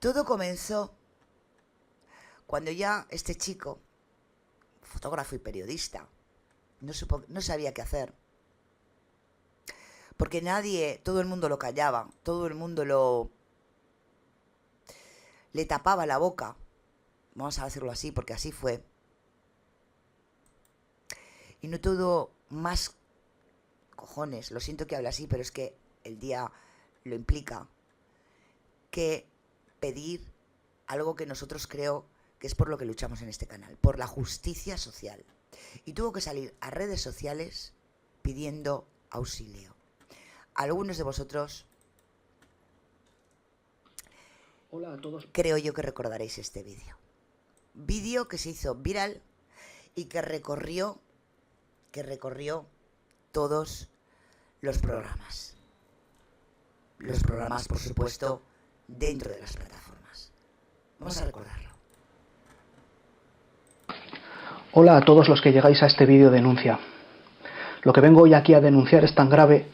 Todo comenzó cuando ya este chico, fotógrafo y periodista, no sabía qué hacer. Porque todo el mundo lo callaba, todo el mundo le tapaba la boca. Vamos a decirlo así, porque así fue. Y no tuvo más cojones, lo siento que hable así, pero es que el día lo implica, que pedir algo que nosotros creo que es por lo que luchamos en este canal, por la justicia social. Y tuvo que salir a redes sociales pidiendo auxilio. Algunos de vosotros, hola a todos, creo yo que recordaréis este vídeo. Vídeo que se hizo viral y que recorrió todos los programas. Los programas, por supuesto, dentro de las plataformas. Vamos a recordarlo. Hola a todos los que llegáis a este vídeo denuncia. Lo que vengo hoy aquí a denunciar es tan grave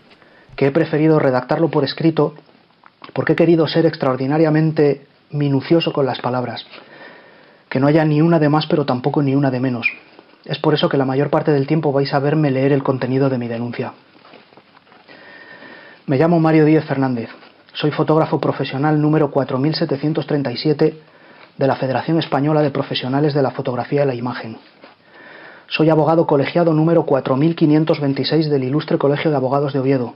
que he preferido redactarlo por escrito porque he querido ser extraordinariamente minucioso con las palabras. Que no haya ni una de más pero tampoco ni una de menos. Es por eso que la mayor parte del tiempo vais a verme leer el contenido de mi denuncia. Me llamo Mario Díez Fernández. Soy fotógrafo profesional número 4737 de la Federación Española de Profesionales de la Fotografía y la Imagen. Soy abogado colegiado número 4526 del Ilustre Colegio de Abogados de Oviedo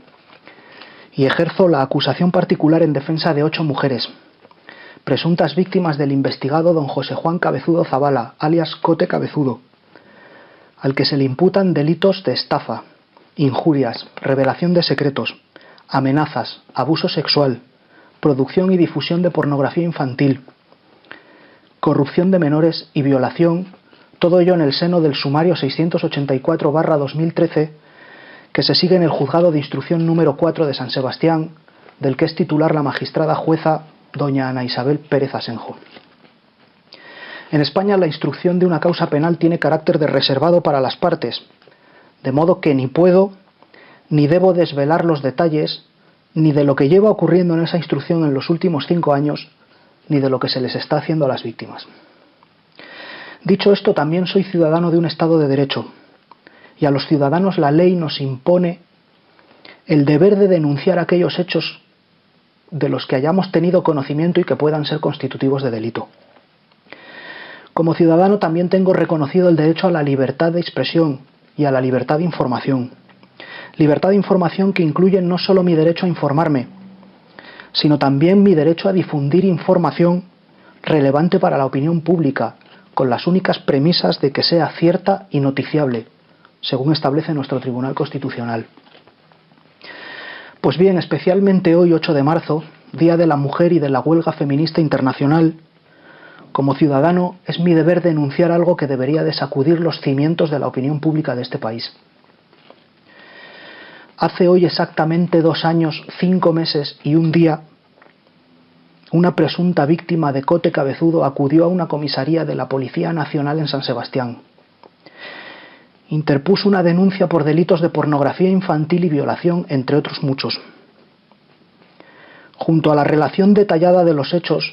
y ejerzo la acusación particular en defensa de 8 mujeres, presuntas víctimas del investigado don José Juan Cabezudo Zavala, alias Cote Cabezudo, al que se le imputan delitos de estafa, injurias, revelación de secretos, amenazas, abuso sexual, producción y difusión de pornografía infantil, corrupción de menores y violación, todo ello en el seno del sumario 684/2013 que se sigue en el juzgado de instrucción número 4 de San Sebastián, del que es titular la magistrada jueza doña Ana Isabel Pérez Asenjo. En España la instrucción de una causa penal tiene carácter de reservado para las partes, de modo que ni puedo ni debo desvelar los detalles ni de lo que lleva ocurriendo en esa instrucción en los últimos 5 años, ni de lo que se les está haciendo a las víctimas. Dicho esto, también soy ciudadano de un Estado de Derecho, y a los ciudadanos la ley nos impone el deber de denunciar aquellos hechos de los que hayamos tenido conocimiento y que puedan ser constitutivos de delito. Como ciudadano también tengo reconocido el derecho a la libertad de expresión y a la libertad de información. Libertad de información que incluye no solo mi derecho a informarme, sino también mi derecho a difundir información relevante para la opinión pública, con las únicas premisas de que sea cierta y noticiable, según establece nuestro Tribunal Constitucional. Pues bien, especialmente hoy, 8 de marzo, Día de la Mujer y de la Huelga Feminista Internacional, como ciudadano es mi deber denunciar algo que debería de sacudir los cimientos de la opinión pública de este país. Hace hoy exactamente 2 años, 5 meses y 1 día, una presunta víctima de Cote Cabezudo acudió a una comisaría de la Policía Nacional en San Sebastián. Interpuso una denuncia por delitos de pornografía infantil y violación, entre otros muchos. Junto a la relación detallada de los hechos,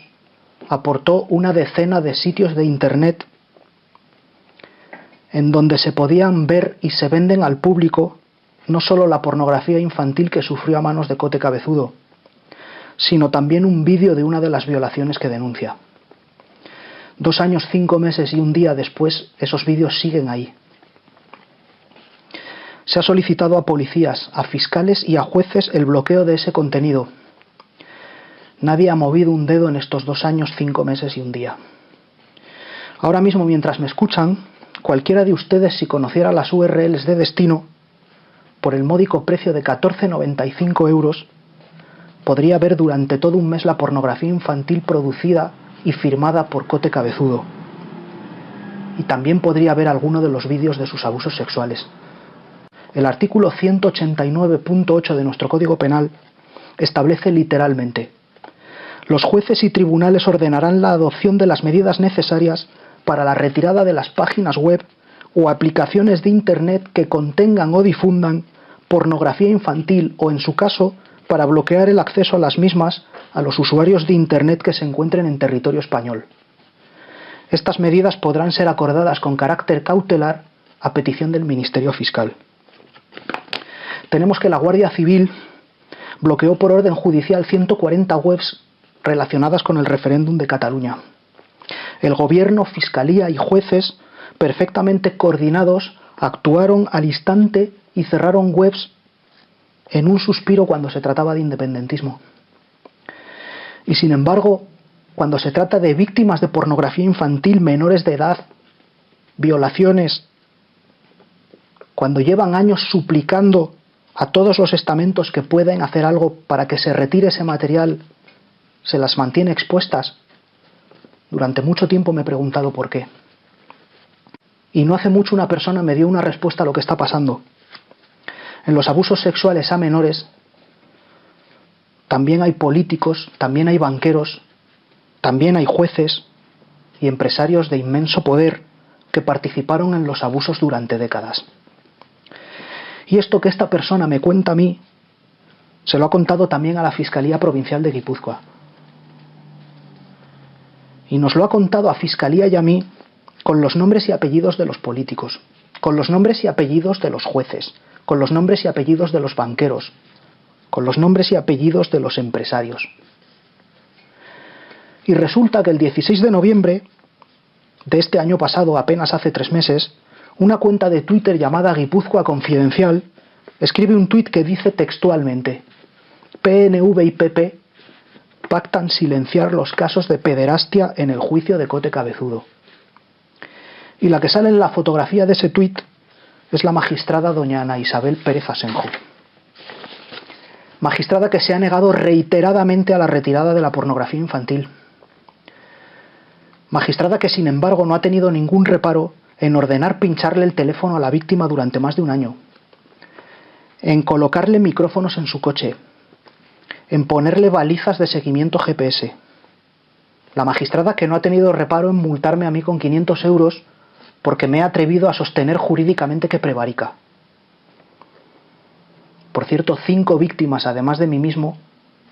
aportó una decena de sitios de Internet en donde se podían ver y se venden al público no solo la pornografía infantil que sufrió a manos de Cote Cabezudo, sino también un vídeo de una de las violaciones que denuncia. 2 años, 5 meses y 1 día después, esos vídeos siguen ahí. Se ha solicitado a policías, a fiscales y a jueces el bloqueo de ese contenido. Nadie ha movido un dedo en estos 2 años, 5 meses y 1 día. Ahora mismo, mientras me escuchan, cualquiera de ustedes, si conociera las URLs de destino, por el módico precio de 14,95 €, podría ver durante todo un mes la pornografía infantil producida y firmada por Cote Cabezudo. Y también podría ver alguno de los vídeos de sus abusos sexuales. El artículo 189.8 de nuestro Código Penal establece literalmente: los jueces y tribunales ordenarán la adopción de las medidas necesarias para la retirada de las páginas web o aplicaciones de Internet que contengan o difundan pornografía infantil o, en su caso, para bloquear el acceso a las mismas a los usuarios de Internet que se encuentren en territorio español. Estas medidas podrán ser acordadas con carácter cautelar a petición del Ministerio Fiscal. Tenemos que la Guardia Civil bloqueó por orden judicial 140 webs relacionadas con el referéndum de Cataluña. El Gobierno, Fiscalía y jueces, perfectamente coordinados, actuaron al instante y cerraron webs en un suspiro cuando se trataba de independentismo. Y sin embargo, cuando se trata de víctimas de pornografía infantil, menores de edad, violaciones, cuando llevan años suplicando a todos los estamentos que pueden hacer algo para que se retire ese material, se las mantiene expuestas. Durante mucho tiempo me he preguntado por qué. Y no hace mucho una persona me dio una respuesta a lo que está pasando. En los abusos sexuales a menores también hay políticos, también hay banqueros, también hay jueces y empresarios de inmenso poder que participaron en los abusos durante décadas. Y esto que esta persona me cuenta a mí, se lo ha contado también a la Fiscalía Provincial de Guipúzcoa. Y nos lo ha contado a Fiscalía y a mí con los nombres y apellidos de los políticos, con los nombres y apellidos de los jueces, con los nombres y apellidos de los banqueros, con los nombres y apellidos de los empresarios. Y resulta que el 16 de noviembre de este año pasado, apenas hace 3 meses, una cuenta de Twitter llamada Guipúzcoa Confidencial escribe un tuit que dice textualmente: PNV y PP pactan silenciar los casos de pederastia en el juicio de Cote Cabezudo. Y la que sale en la fotografía de ese tuit es la magistrada doña Ana Isabel Pérez Asenjo. Magistrada que se ha negado reiteradamente a la retirada de la pornografía infantil. Magistrada que sin embargo no ha tenido ningún reparo en ordenar pincharle el teléfono a la víctima durante más de un año, en colocarle micrófonos en su coche, en ponerle balizas de seguimiento GPS. La magistrada que no ha tenido reparo en multarme a mí con 500 euros porque me he atrevido a sostener jurídicamente que prevarica. Por cierto, 5 víctimas, además de mí mismo,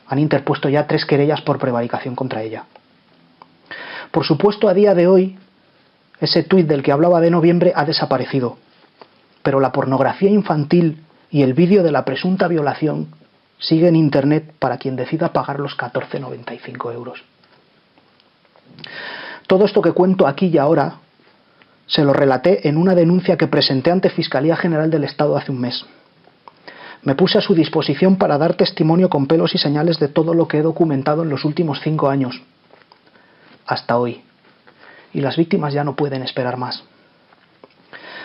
han interpuesto ya 3 querellas por prevaricación contra ella. Por supuesto, a día de hoy, ese tuit del que hablaba de noviembre ha desaparecido, pero la pornografía infantil y el vídeo de la presunta violación sigue en Internet para quien decida pagar los 14,95 euros. Todo esto que cuento aquí y ahora se lo relaté en una denuncia que presenté ante Fiscalía General del Estado hace un mes. Me puse a su disposición para dar testimonio con pelos y señales de todo lo que he documentado en los últimos 5 años, hasta hoy. Y las víctimas ya no pueden esperar más.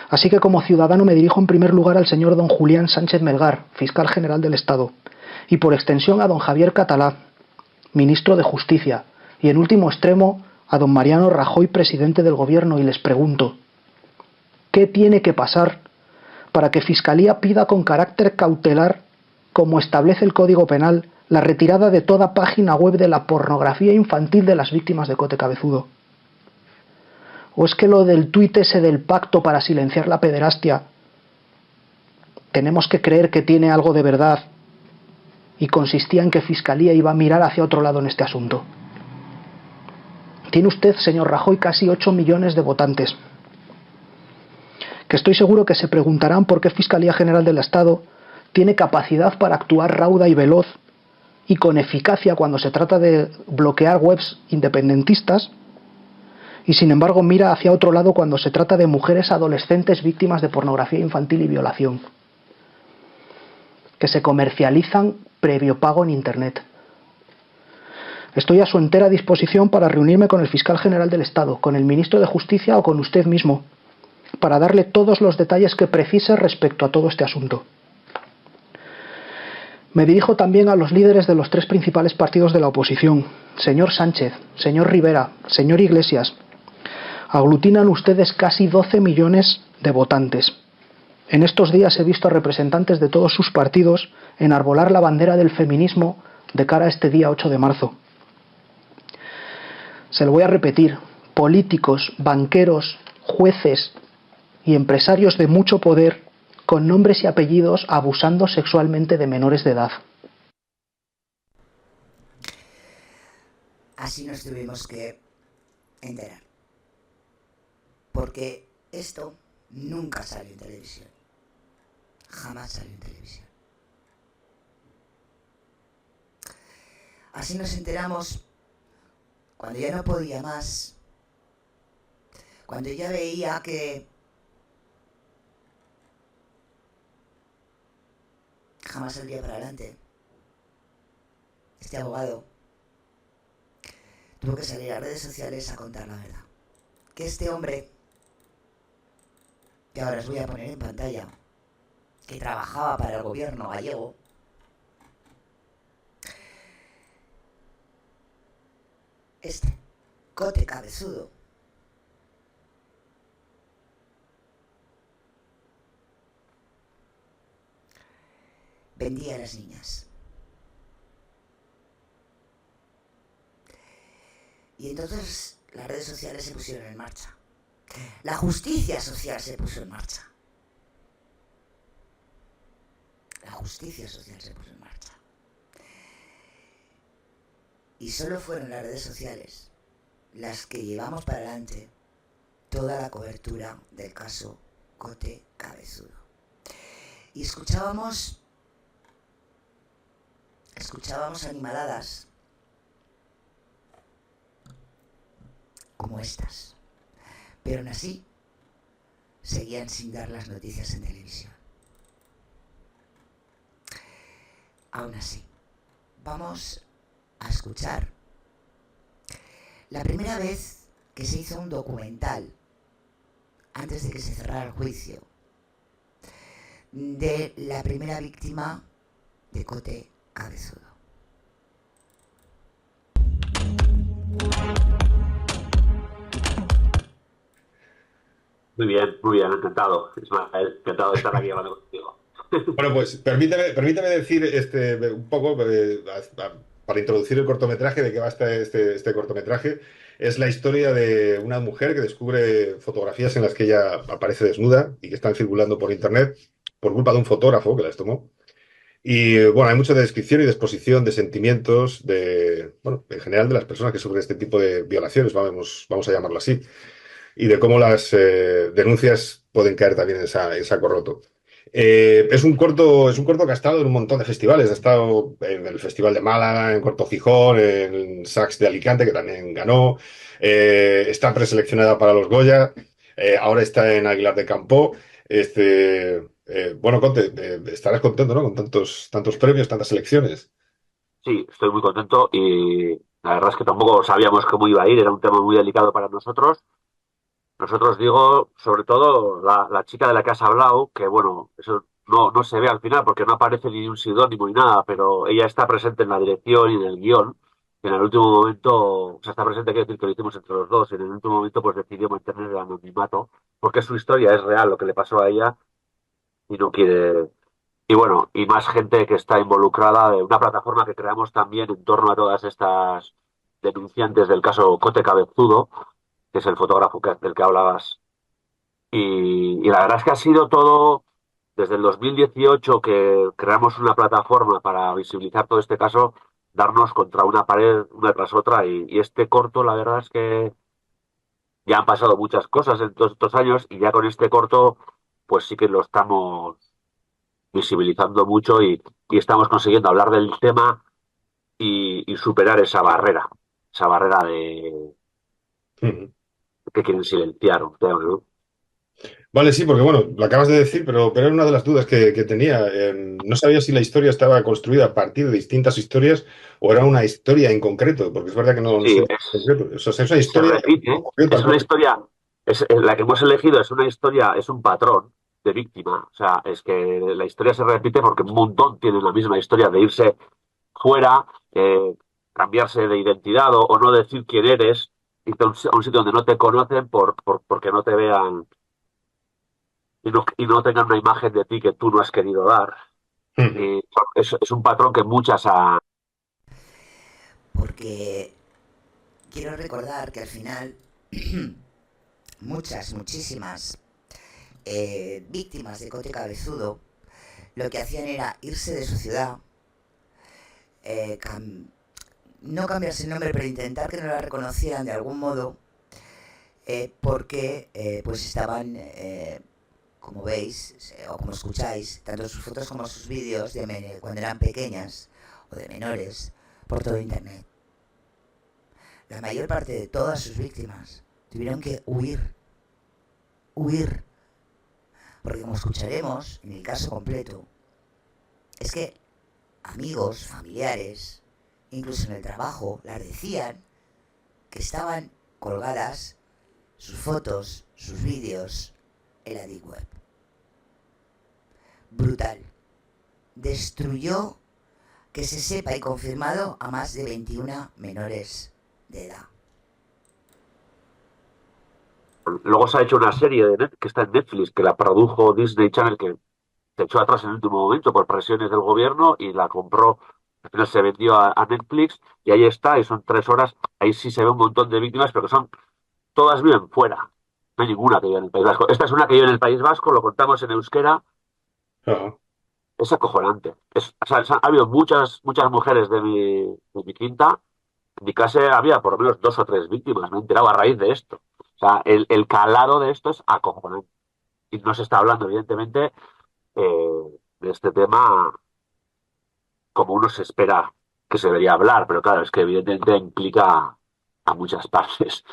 Así que como ciudadano me dirijo en primer lugar al señor don Julián Sánchez Melgar, fiscal general del Estado, y por extensión a don Javier Catalá, ministro de Justicia, y en último extremo a don Mariano Rajoy, presidente del Gobierno, y les pregunto: ¿qué tiene que pasar para que Fiscalía pida con carácter cautelar, como establece el Código Penal, la retirada de toda página web de la pornografía infantil de las víctimas de Cote Cabezudo? ¿O es que lo del tuit ese del pacto para silenciar la pederastia tenemos que creer que tiene algo de verdad y consistía en que Fiscalía iba a mirar hacia otro lado en este asunto? Tiene usted, señor Rajoy, casi 8 millones de votantes, que estoy seguro que se preguntarán por qué Fiscalía General del Estado tiene capacidad para actuar rauda y veloz y con eficacia cuando se trata de bloquear webs independentistas, y sin embargo mira hacia otro lado cuando se trata de mujeres adolescentes víctimas de pornografía infantil y violación, que se comercializan previo pago en Internet. Estoy a su entera disposición para reunirme con el fiscal general del Estado, con el ministro de Justicia o con usted mismo, para darle todos los detalles que precise respecto a todo este asunto. Me dirijo también a los líderes de los 3 principales partidos de la oposición. Señor Sánchez, señor Rivera, señor Iglesias, aglutinan ustedes casi 12 millones de votantes. En estos días he visto a representantes de todos sus partidos enarbolar la bandera del feminismo de cara a este día 8 de marzo. Se lo voy a repetir: políticos, banqueros, jueces y empresarios de mucho poder con nombres y apellidos abusando sexualmente de menores de edad. Así nos tuvimos que enterar. Porque esto nunca salió en televisión. Jamás salió en televisión. Así nos enteramos cuando ya no podía más. Cuando ya veía que jamás saldría para adelante. Este abogado tuvo que salir a redes sociales a contar la verdad. Que este hombre, que ahora os voy a poner en pantalla, que trabajaba para el gobierno gallego, este Cote Cabezudo, vendía a las niñas. Y entonces las redes sociales se pusieron en marcha. La justicia social se puso en marcha. La justicia social se puso en marcha. Y solo fueron las redes sociales las que llevamos para adelante toda la cobertura del caso Cote Cabezudo. Y escuchábamos animaladas como estas, pero aún así seguían sin dar las noticias en televisión. Aún así, vamos a escuchar la primera vez que se hizo un documental, antes de que se cerrara el juicio, de la primera víctima de Cote Cabezudo. Muy bien, encantado. Ismael, encantado de estar aquí hablando contigo. Bueno, pues permítame decir un poco, para introducir el cortometraje, de qué va este cortometraje. Es la historia de una mujer que descubre fotografías en las que ella aparece desnuda y que están circulando por internet por culpa de un fotógrafo que las tomó. Y bueno, hay mucha descripción y de exposición de sentimientos bueno, en general de las personas que sufren este tipo de violaciones, vamos a llamarlo así, y de cómo las denuncias pueden caer también en saco roto. Es un corto que ha estado en un montón de festivales. Ha estado en el Festival de Málaga, en Corto Gijón, en Sax de Alicante, que también ganó. Está preseleccionada para los Goya. Ahora está en Aguilar de Campoo. Bueno, Conte, estarás contento, ¿no? Con tantos premios, tantas selecciones. Sí, estoy muy contento y la verdad es que tampoco sabíamos cómo iba a ir, era un tema muy delicado para nosotros. Nosotros digo, sobre todo, la chica de la que has hablado, que bueno, eso no se ve al final porque no aparece ni un seudónimo ni nada, pero ella está presente en la dirección y en el guión. Y en el último momento, o sea, está presente, quiero decir que lo hicimos entre los dos, y en el último momento pues decidió mantener el anonimato, porque su historia es real, lo que le pasó a ella, y no quiere. Y bueno, y más gente que está involucrada, de una plataforma que creamos también en torno a todas estas denunciantes del caso Cote Cabezudo, que es el fotógrafo del que hablabas. Y la verdad es que ha sido todo, desde el 2018 que creamos una plataforma para visibilizar todo este caso, darnos contra una pared una tras otra. Y este corto, la verdad es que ya han pasado muchas cosas en todos estos años y ya con este corto, pues sí que lo estamos visibilizando mucho y estamos consiguiendo hablar del tema y superar esa barrera de que quieren silenciar un tema, ¿no? Vale, sí, porque bueno, lo acabas de decir, pero era una de las dudas que tenía. No sabía si la historia estaba construida a partir de distintas historias o era una historia en concreto, porque es verdad que no Sí, sé en concreto. O sea, es una se historia que repite, ocurrió es tal una cual. historia, la que hemos elegido es una historia, es un patrón de víctima, o sea, es que la historia se repite porque un montón tienen la misma historia de irse fuera, cambiarse de identidad o no decir quién eres, irte a un sitio donde no te conocen porque no te vean y no tengan una imagen de ti que tú no has querido dar. Ujú. Y es un patrón que muchas han. Porque quiero recordar que al final muchísimas víctimas de Cote Cabezudo lo que hacían era irse de su ciudad, no cambiarse el nombre, pero intentar que no la reconocieran de algún modo, porque pues estaban, como veis, o como escucháis, tanto sus fotos como sus vídeos de cuando eran pequeñas o de menores, por todo internet. La mayor parte de todas sus víctimas tuvieron que huir, porque como escucharemos en el caso completo, es que amigos, familiares, incluso en el trabajo, las decían que estaban colgadas sus fotos, sus vídeos en la Deep Web. Brutal. Destruyó, que se sepa y confirmado, a más de 21 menores de edad. Luego se ha hecho una serie que está en Netflix, que la produjo Disney Channel, que se echó atrás en el último momento por presiones del gobierno y la compró. Al final se vendió a Netflix y ahí está, y son 3 horas. Ahí sí se ve un montón de víctimas, pero que son, todas viven fuera. No hay ninguna que vive en el País Vasco. Esta es una que vive en el País Vasco, lo contamos en euskera. Ajá. Es acojonante. O sea, ha habido muchas mujeres de mi quinta. En mi casa había por lo menos 2 o 3 víctimas. Me he enterado a raíz de esto. O sea, el calado de esto es acojonante. Y no se está hablando, evidentemente, de este tema como uno se espera que se debería hablar, pero claro, es que evidentemente implica a muchas partes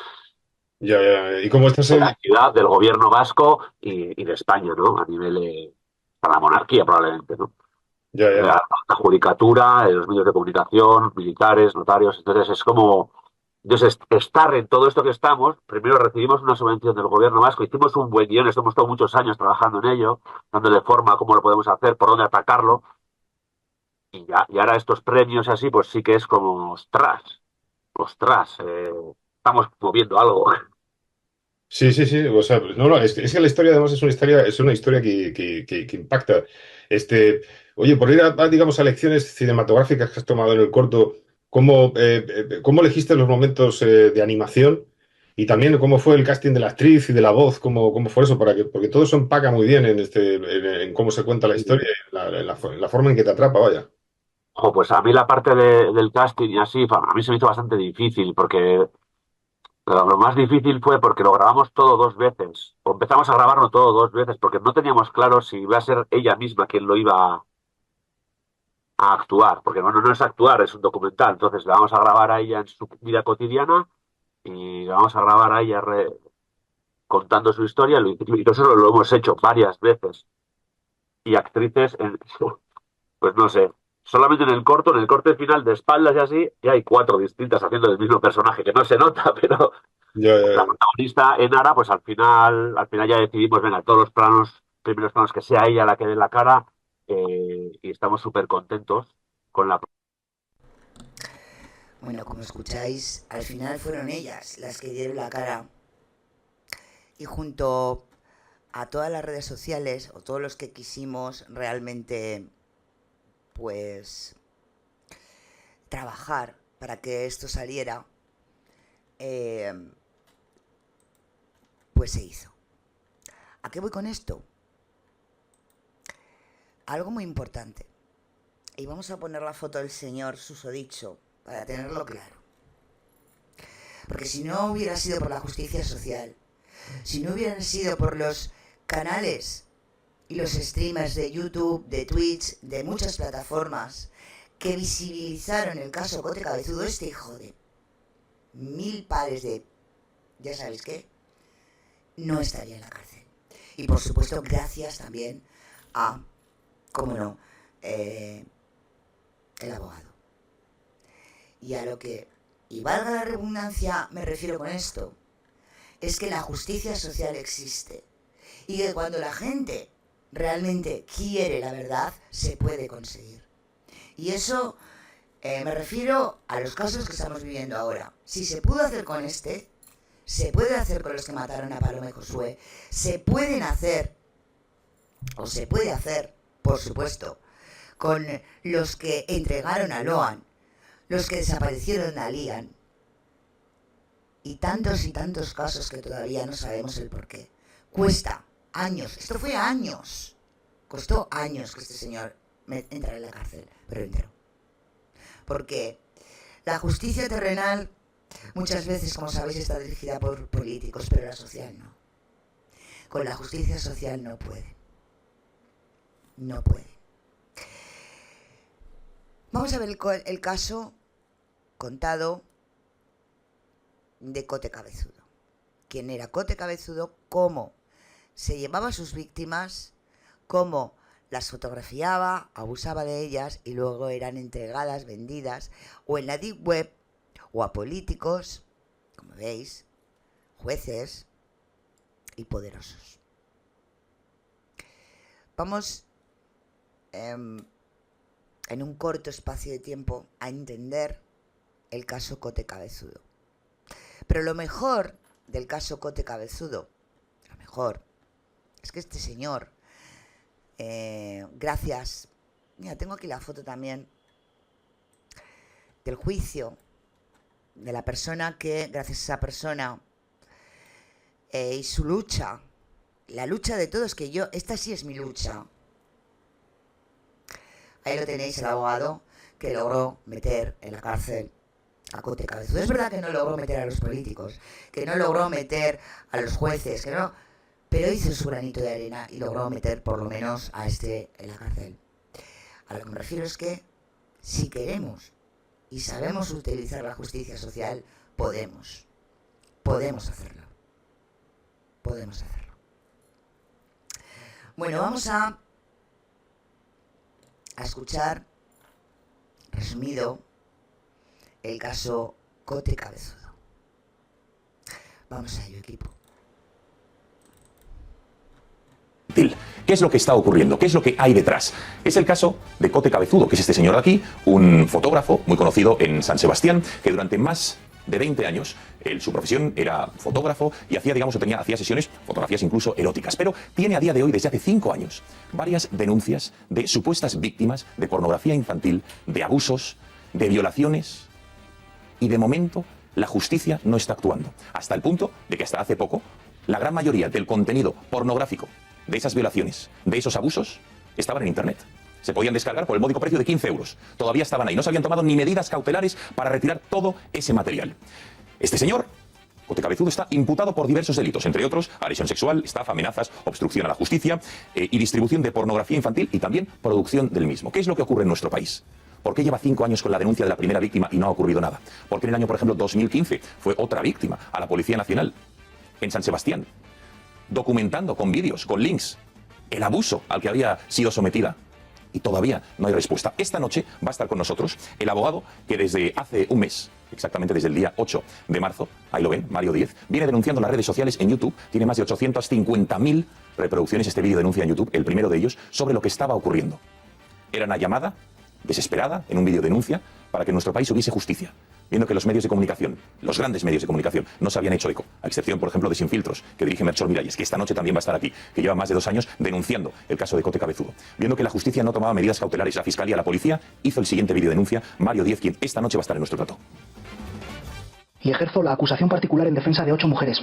Ya, ya. ¿Y cómo estás de en...? la ciudad, del gobierno vasco y de España, ¿no? A nivel para la monarquía probablemente, ¿no? Ya, ya. La judicatura, los medios de comunicación, militares, notarios, entonces es como... Entonces, estar en todo esto que estamos, primero recibimos una subvención del gobierno vasco, hicimos un buen guión, estamos todos muchos años trabajando en ello, dándole forma a cómo lo podemos hacer, por dónde atacarlo, y ahora estos premios así, pues sí que es como, ostras, estamos moviendo algo. Sí, sí, sí. O sea, no, no, es que la historia además es una historia que impacta. Oye, por ir digamos, a lecciones cinematográficas que has tomado en el corto, ¿cómo elegiste los momentos de animación? Y también cómo fue el casting de la actriz y de la voz, cómo fue eso, porque todo eso empaca muy bien en cómo se cuenta la historia, en la forma en que te atrapa, vaya. Ojo, pues a mí la parte del casting y así, a mí se me hizo bastante difícil, porque lo más difícil fue porque lo grabamos todo 2 veces, o empezamos a grabarlo todo 2 veces, porque no teníamos claro si iba a ser ella misma quien lo iba a actuar, porque bueno, no es actuar, es un documental, entonces la vamos a grabar a ella en su vida cotidiana y la vamos a grabar a ella contando su historia, y nosotros lo hemos hecho varias veces, y actrices, pues no sé, solamente en el corte final de espaldas y así, ya hay 4 distintas haciendo el mismo personaje, que no se nota, pero Ya, ya, la ya. protagonista Enara, pues al final ya decidimos, venga, todos los primeros planos que sea ella la que dé la cara, y estamos súper contentos con la... Bueno, como escucháis, al final fueron ellas las que dieron la cara. Y junto a todas las redes sociales, o todos los que quisimos realmente, pues, trabajar para que esto saliera, pues se hizo. ¿A qué voy con esto? Algo muy importante. Y vamos a poner la foto del señor susodicho para tenerlo claro. Porque si no hubiera sido por la justicia social, si no hubieran sido por los canales y los streamers de YouTube, de Twitch, de muchas plataformas que visibilizaron el caso Cote Cabezudo, este hijo de 1000 pares de... ya sabéis qué, no estaría en la cárcel. Y por supuesto gracias también a, cómo no, el abogado. Y a lo que, y valga la redundancia, me refiero con esto, es que la justicia social existe y que cuando la gente realmente quiere la verdad, se puede conseguir. Y eso me refiero a los casos que estamos viviendo ahora. Si se pudo hacer con este, se puede hacer con los que mataron a Paloma y Josué, se pueden hacer, o se puede hacer, por supuesto, con los que entregaron a Loan, los que desaparecieron a Lian, y tantos casos que todavía no sabemos el porqué. Cuesta años, esto fue años, costó años que este señor entrara en la cárcel, pero entró. Porque La justicia terrenal muchas veces, como sabéis, está dirigida por políticos, pero la social no. Con la justicia social no puede. No puede. Vamos a ver el caso contado de Cote Cabezudo. ¿Quién era Cote Cabezudo? ¿Cómo se llevaba a sus víctimas? ¿Cómo las fotografiaba, abusaba de ellas y luego eran entregadas, vendidas, o en la deep web, o a políticos, como veis, jueces y poderosos? Vamos en un corto espacio de tiempo a entender el caso Cote Cabezudo. Pero lo mejor del caso Cote Cabezudo, lo mejor, es que este señor, gracias, mira, tengo aquí la foto también del juicio de la persona que, gracias a esa persona y su lucha, la lucha de todos, que yo, esta sí es mi lucha. Ahí lo tenéis, el abogado que logró meter en la cárcel a Cote Cabezudo. Es verdad que no logró meter a los políticos, que no logró meter a los jueces, que no, pero hizo su granito de arena y logró meter por lo menos a este en la cárcel. A lo que me refiero es que si queremos y sabemos utilizar la justicia social, podemos hacerlo. Podemos hacerlo. Bueno, vamos a escuchar, resumido, el caso Cote Cabezudo. Vamos a ello, equipo. ¿Qué es lo que está ocurriendo? ¿Qué es lo que hay detrás? Es el caso de Cote Cabezudo, que es este señor de aquí, un fotógrafo muy conocido en San Sebastián, que durante más de 20 años, su profesión era fotógrafo y hacía sesiones, fotografías incluso eróticas. Pero tiene a día de hoy, desde hace 5 años, varias denuncias de supuestas víctimas de pornografía infantil, de abusos, de violaciones, y de momento la justicia no está actuando. Hasta el punto de que hasta hace poco, la gran mayoría del contenido pornográfico de esas violaciones, de esos abusos, estaban en Internet. Se podían descargar por el módico precio de 15 euros. Todavía estaban ahí. No se habían tomado ni medidas cautelares para retirar todo ese material. Este señor, Cote Cabezudo, está imputado por diversos delitos, entre otros agresión sexual, estafa, amenazas, obstrucción a la justicia y distribución de pornografía infantil y también producción del mismo. ¿Qué es lo que ocurre en nuestro país? ¿Por qué lleva 5 años con la denuncia de la primera víctima y no ha ocurrido nada? Porque en el año, por ejemplo, 2015 fue otra víctima a la Policía Nacional en San Sebastián, documentando con vídeos, con links, el abuso al que había sido sometida. Y todavía no hay respuesta. Esta noche va a estar con nosotros el abogado que desde hace un mes, exactamente desde el día 8 de marzo, ahí lo ven, Mario Díez, viene denunciando en las redes sociales en YouTube. Tiene más de 850.000 reproducciones este vídeo denuncia en YouTube, el primero de ellos, sobre lo que estaba ocurriendo. Era una llamada desesperada en un vídeo denuncia para que en nuestro país hubiese justicia, viendo que los medios de comunicación, los grandes medios de comunicación, no se habían hecho eco, a excepción, por ejemplo, de Sin Filtros, que dirige Melchor Miralles, que esta noche también va a estar aquí, que lleva más de 2 años denunciando el caso de Cote Cabezudo. Viendo que la justicia no tomaba medidas cautelares, la Fiscalía, la Policía, hizo el siguiente vídeo denuncia, Mario Díez, quien esta noche va a estar en nuestro plato. Y ejerzo la acusación particular en defensa de 8 mujeres,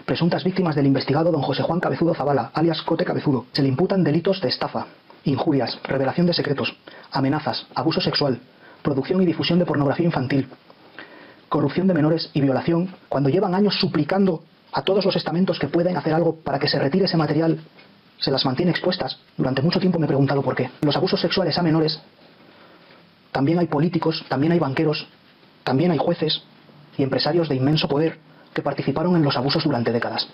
presuntas víctimas del investigado don José Juan Cabezudo Zavala, alias Cote Cabezudo. Se le imputan delitos de estafa, injurias, revelación de secretos, amenazas, abuso sexual, producción y difusión de pornografía infantil, corrupción de menores y violación, cuando llevan años suplicando a todos los estamentos que pueden hacer algo para que se retire ese material, se las mantiene expuestas. Durante mucho tiempo me he preguntado por qué. Los abusos sexuales a menores, también hay políticos, también hay banqueros, también hay jueces y empresarios de inmenso poder que participaron en los abusos durante décadas.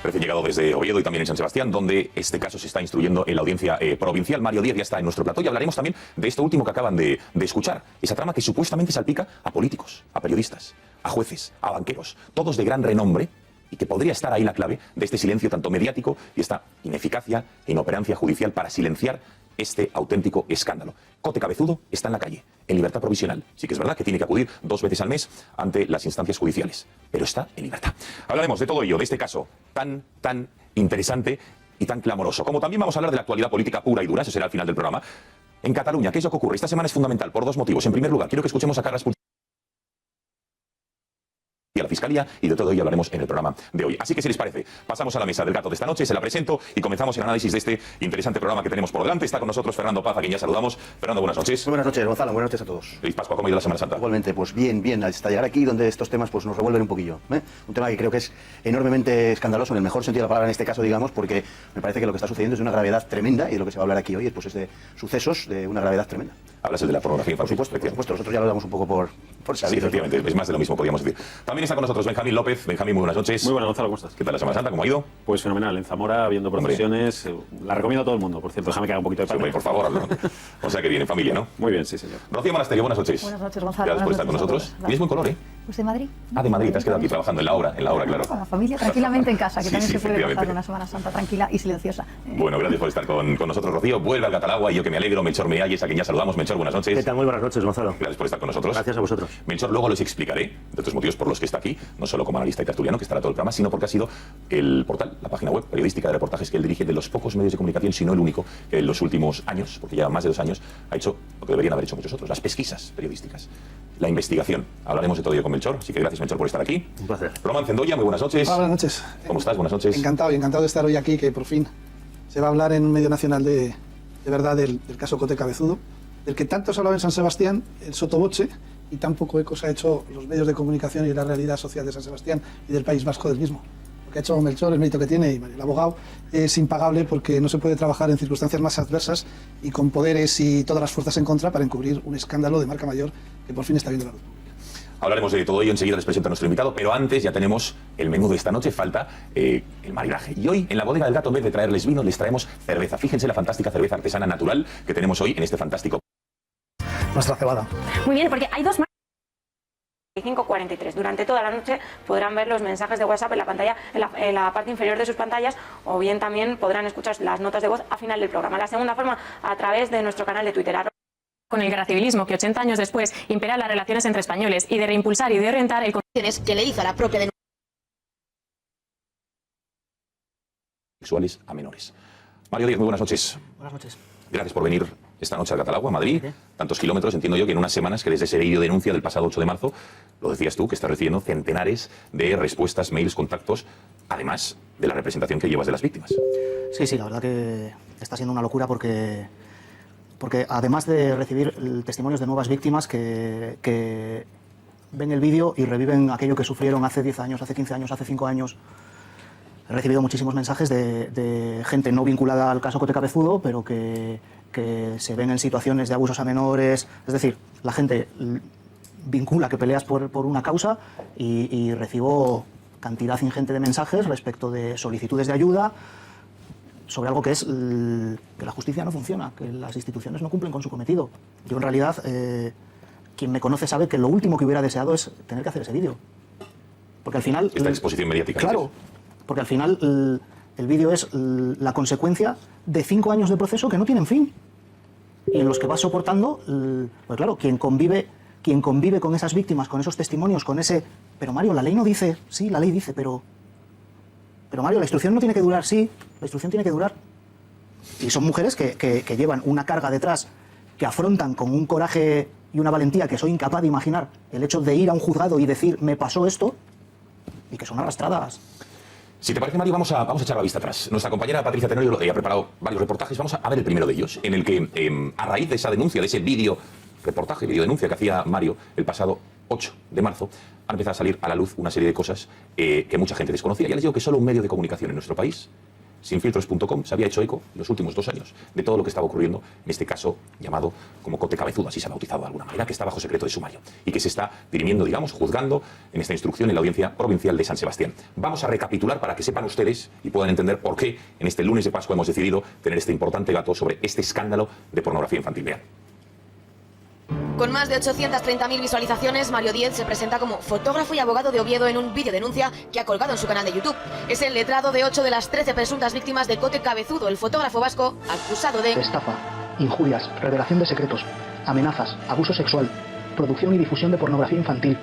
Recién llegado desde Oviedo y también en San Sebastián, donde este caso se está instruyendo en la audiencia provincial. Mario Díez ya está en nuestro plató y hablaremos también de esto último que acaban de escuchar. Esa trama que supuestamente salpica a políticos, a periodistas, a jueces, a banqueros, todos de gran renombre, y que podría estar ahí la clave de este silencio tanto mediático y esta ineficacia e inoperancia judicial para silenciar este auténtico escándalo. Cote Cabezudo está en la calle, en libertad provisional. Sí que es verdad que tiene que acudir 2 veces al mes ante las instancias judiciales, pero está en libertad. Hablaremos de todo ello, de este caso tan interesante y tan clamoroso. Como también vamos a hablar de la actualidad política pura y dura, eso será al final del programa. En Cataluña, ¿qué es lo que ocurre? Esta semana es fundamental por 2 motivos. En primer lugar, quiero que escuchemos a Carles Puigdemont. y a la Fiscalía, y de todo ello hablaremos en el programa de hoy. Así que si les parece, pasamos a la mesa del gato de esta noche, se la presento y comenzamos el análisis de este interesante programa que tenemos por delante. Está con nosotros Fernando Paz, a quien ya saludamos. Fernando, buenas noches. Muy buenas noches, Gonzalo, buenas noches a todos. Feliz Pascua, ¿cómo ha ido la Semana Santa? Igualmente, pues bien, hasta llegar aquí donde estos temas pues nos revuelven un poquillo, ¿eh? Un tema que creo que es enormemente escandaloso, en el mejor sentido de la palabra en este caso, digamos, porque me parece que lo que está sucediendo es de una gravedad tremenda, y de lo que se va a hablar aquí hoy pues es de sucesos de una gravedad tremenda. Hablas de la pornografía Por infantil. supuesto, nosotros ya lo damos un poco por Sí, sabido. efectivamente, es más de lo mismo, podríamos decir. También está con nosotros Benjamín López. Benjamín, muy buenas noches. Muy buenas, Gonzalo, ¿cómo estás? ¿Qué tal la Semana Santa? ¿Cómo ha ido? Pues fenomenal, en Zamora, viendo procesiones. La recomiendo a todo el mundo, por cierto, déjame que haga un poquito de Sí, hombre, por favor, hazlo. O sea que viene familia, ¿no? Muy bien, sí, señor. Rocío Monasterio, buenas noches. Buenas noches, Gonzalo. Gracias por estar con Buenas noches nosotros. a todos. Tienes buen color, ¿eh? Pues de Madrid. Ah, de Madrid, te has quedado aquí trabajando en la obra, claro. Con la familia, tranquilamente en casa, que Sí, también sí, se puede pasar efectivamente. una Semana Santa tranquila y silenciosa. Bueno, gracias por estar con nosotros, Rocío. Vuelve al Gatalagua y yo que me alegro. Melchor Mealles, a quien ya saludamos. Melchor, buenas noches. ¿Qué tal? Muy buenas noches, Gonzalo. Gracias por estar con nosotros. Gracias a vosotros. Melchor, luego les explicaré de otros motivos por los que está aquí, no solo como analista y tertuliano, que estará todo el programa, sino porque ha sido el portal, la página web periodística de reportajes que él dirige, de los pocos medios de comunicación, si no el único, que en los últimos años, porque ya más de 2 años, ha hecho lo que deberían haber hecho muchos otros, las pesquisas periodísticas, la investigación. Hablaremos de todo ello con Melchor, así que gracias, Melchor, por estar aquí. Un placer. Román Cendoya, muy buenas noches. Hola, buenas noches. ¿Cómo estás? Buenas noches. Encantado de estar hoy aquí, que por fin se va a hablar en un medio nacional de verdad del caso Cote Cabezudo, del que tanto se ha hablado en San Sebastián, el sotoboche, y tan poco eco se ha hecho los medios de comunicación y la realidad social de San Sebastián y del País Vasco del mismo. Lo que ha hecho Melchor, el mérito que tiene, y el abogado, es impagable, porque no se puede trabajar en circunstancias más adversas y con poderes y todas las fuerzas en contra para encubrir un escándalo de marca mayor que por fin está viendo la luz. Hablaremos de todo ello, enseguida les presento a nuestro invitado, pero antes ya tenemos el menú de esta noche, falta el maridaje. Y hoy en la bodega del gato, en vez de traerles vino, les traemos cerveza. Fíjense la fantástica cerveza artesana natural que tenemos hoy en este fantástico. Nuestra cebada. Muy bien, porque hay dos más. 5:43. Durante toda la noche podrán ver los mensajes de WhatsApp en la pantalla, en la parte inferior de sus pantallas, o bien también podrán escuchar las notas de voz a final del programa. La segunda forma, a través de nuestro canal de Twitter. Con el guerracivilismo que 80 años después impera las relaciones entre españoles y de reimpulsar y de orientar el que le hizo a la propia denuncia Sexuales a menores. Mario Díaz, muy buenas noches. Buenas noches. Gracias por venir esta noche al Gatalagua, a Madrid. Tantos kilómetros, entiendo yo que en unas semanas que desde ese vídeo de denuncia del pasado 8 de marzo, lo decías tú, que estás recibiendo centenares de respuestas, mails, contactos, además de la representación que llevas de las víctimas. Sí, la verdad que está siendo una locura, porque además de recibir testimonios de nuevas víctimas que ven el vídeo y reviven aquello que sufrieron hace 10 años, hace 15 años, hace 5 años, he recibido muchísimos mensajes de gente no vinculada al caso Cote Cabezudo, pero que se ven en situaciones de abusos a menores. Es decir, la gente vincula que peleas por una causa, y recibo cantidad ingente de mensajes respecto de solicitudes de ayuda sobre algo que es que la justicia no funciona, que las instituciones no cumplen con su cometido. Yo, en realidad, quien me conoce sabe que lo último que hubiera deseado es tener que hacer ese vídeo. Porque al final... Esta exposición mediática. Claro, porque al final el vídeo es la consecuencia de 5 años de proceso que no tienen fin, y en los que vas soportando, pues claro, quien convive con esas víctimas, con esos testimonios, con ese... Pero Mario, la ley no dice... Sí, la ley dice, pero Mario, la instrucción no tiene que durar. Sí, la instrucción tiene que durar. Y son mujeres que llevan una carga detrás, que afrontan con un coraje y una valentía que soy incapaz de imaginar, el hecho de ir a un juzgado y decir, me pasó esto, y que son arrastradas. Si te parece, Mario, vamos a echar la vista atrás. Nuestra compañera Patricia Tenorio ha preparado varios reportajes. Vamos a ver el primero de ellos, en el que, a raíz de esa denuncia, de ese vídeo denuncia que hacía Mario el pasado 8 de marzo, han empezado a salir a la luz una serie de cosas que mucha gente desconocía. Ya les digo que solo un medio de comunicación en nuestro país, Sinfiltros.com, se había hecho eco en los últimos 2 años de todo lo que estaba ocurriendo en este caso llamado como Cote Cabezudo, así se ha bautizado de alguna manera, que está bajo secreto de sumario y que se está dirimiendo, digamos, juzgando en esta instrucción en la Audiencia Provincial de San Sebastián. Vamos a recapitular para que sepan ustedes y puedan entender por qué en este lunes de Pascua hemos decidido tener este importante dato sobre este escándalo de pornografía infantil. Vean. Con más de 830.000 visualizaciones, Mario Díez se presenta como fotógrafo y abogado de Oviedo en un vídeo denuncia que ha colgado en su canal de YouTube. Es el letrado de 8 de las 13 presuntas víctimas de Cote Cabezudo, el fotógrafo vasco acusado de estafa, injurias, revelación de secretos, amenazas, abuso sexual, producción y difusión de pornografía infantil,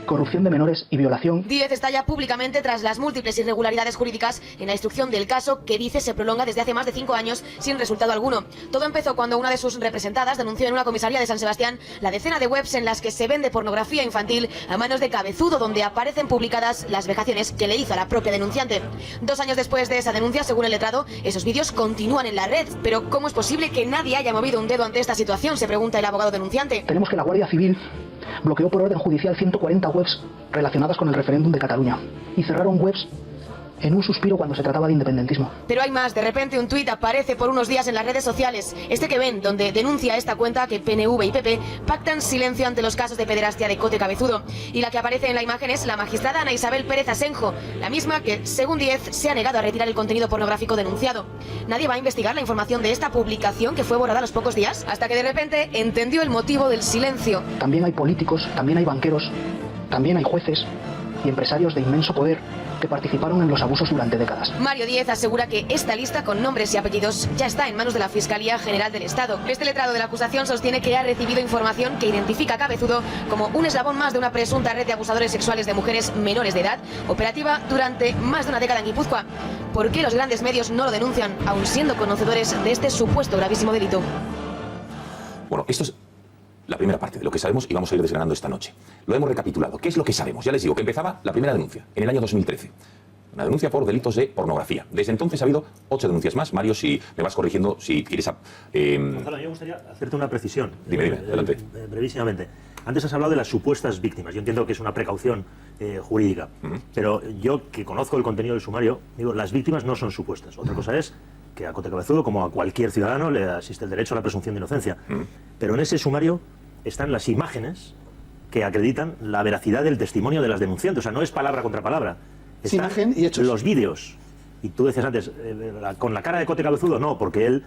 corrupción de menores y violación. Díez estalla públicamente tras las múltiples irregularidades jurídicas en la instrucción del caso que dice se prolonga desde hace más de 5 años sin resultado alguno. Todo empezó cuando una de sus representadas denunció en una comisaría de San Sebastián la decena de webs en las que se vende pornografía infantil a manos de Cabezudo, donde aparecen publicadas las vejaciones que le hizo a la propia denunciante. 2 años después de esa denuncia, según el letrado, esos vídeos continúan en la red. Pero ¿cómo es posible que nadie haya movido un dedo ante esta situación?, se pregunta el abogado denunciante. Tenemos que la Guardia Civil bloqueó por orden judicial 140 webs relacionadas con el referéndum de Cataluña y cerraron webs en un suspiro cuando se trataba de independentismo. Pero hay más. De repente un tuit aparece por unos días en las redes sociales, este que ven, donde denuncia esta cuenta que PNV y PP pactan silencio ante los casos de pederastia de Cote Cabezudo. Y la que aparece en la imagen es la magistrada Ana Isabel Pérez Asenjo, la misma que, según Díez, se ha negado a retirar el contenido pornográfico denunciado. Nadie va a investigar la información de esta publicación que fue borrada a los pocos días, hasta que de repente entendió el motivo del silencio. También hay políticos, también hay banqueros, también hay jueces y empresarios de inmenso poder que participaron en los abusos durante décadas. Mario Díez asegura que esta lista con nombres y apellidos ya está en manos de la Fiscalía General del Estado. Este letrado de la acusación sostiene que ha recibido información que identifica a Cabezudo como un eslabón más de una presunta red de abusadores sexuales de mujeres menores de edad, operativa durante más de una década en Guipúzcoa. ¿Por qué los grandes medios no lo denuncian, aun siendo conocedores de este supuesto gravísimo delito? Bueno, esto es la primera parte de lo que sabemos y vamos a ir desgranando esta noche. Lo hemos recapitulado. ¿Qué es lo que sabemos? Ya les digo que empezaba la primera denuncia en el año 2013. Una denuncia por delitos de pornografía. Desde entonces ha habido 8 denuncias más. Mario, si me vas corrigiendo, si quieres... Gonzalo, a mí me gustaría hacerte una precisión. Dime, adelante. Brevísimamente. Antes has hablado de las supuestas víctimas. Yo entiendo que es una precaución jurídica. Pero yo, que conozco el contenido del sumario, digo, las víctimas no son supuestas. Otra cosa es que a Cote Cabezudo, como a cualquier ciudadano, le asiste el derecho a la presunción de inocencia. Pero en ese sumario están las imágenes que acreditan la veracidad del testimonio de las denunciantes. O sea, no es palabra contra palabra. Están imagen y hechos. Los vídeos. Y tú decías antes, con la cara de Cote Cabezudo, no, porque él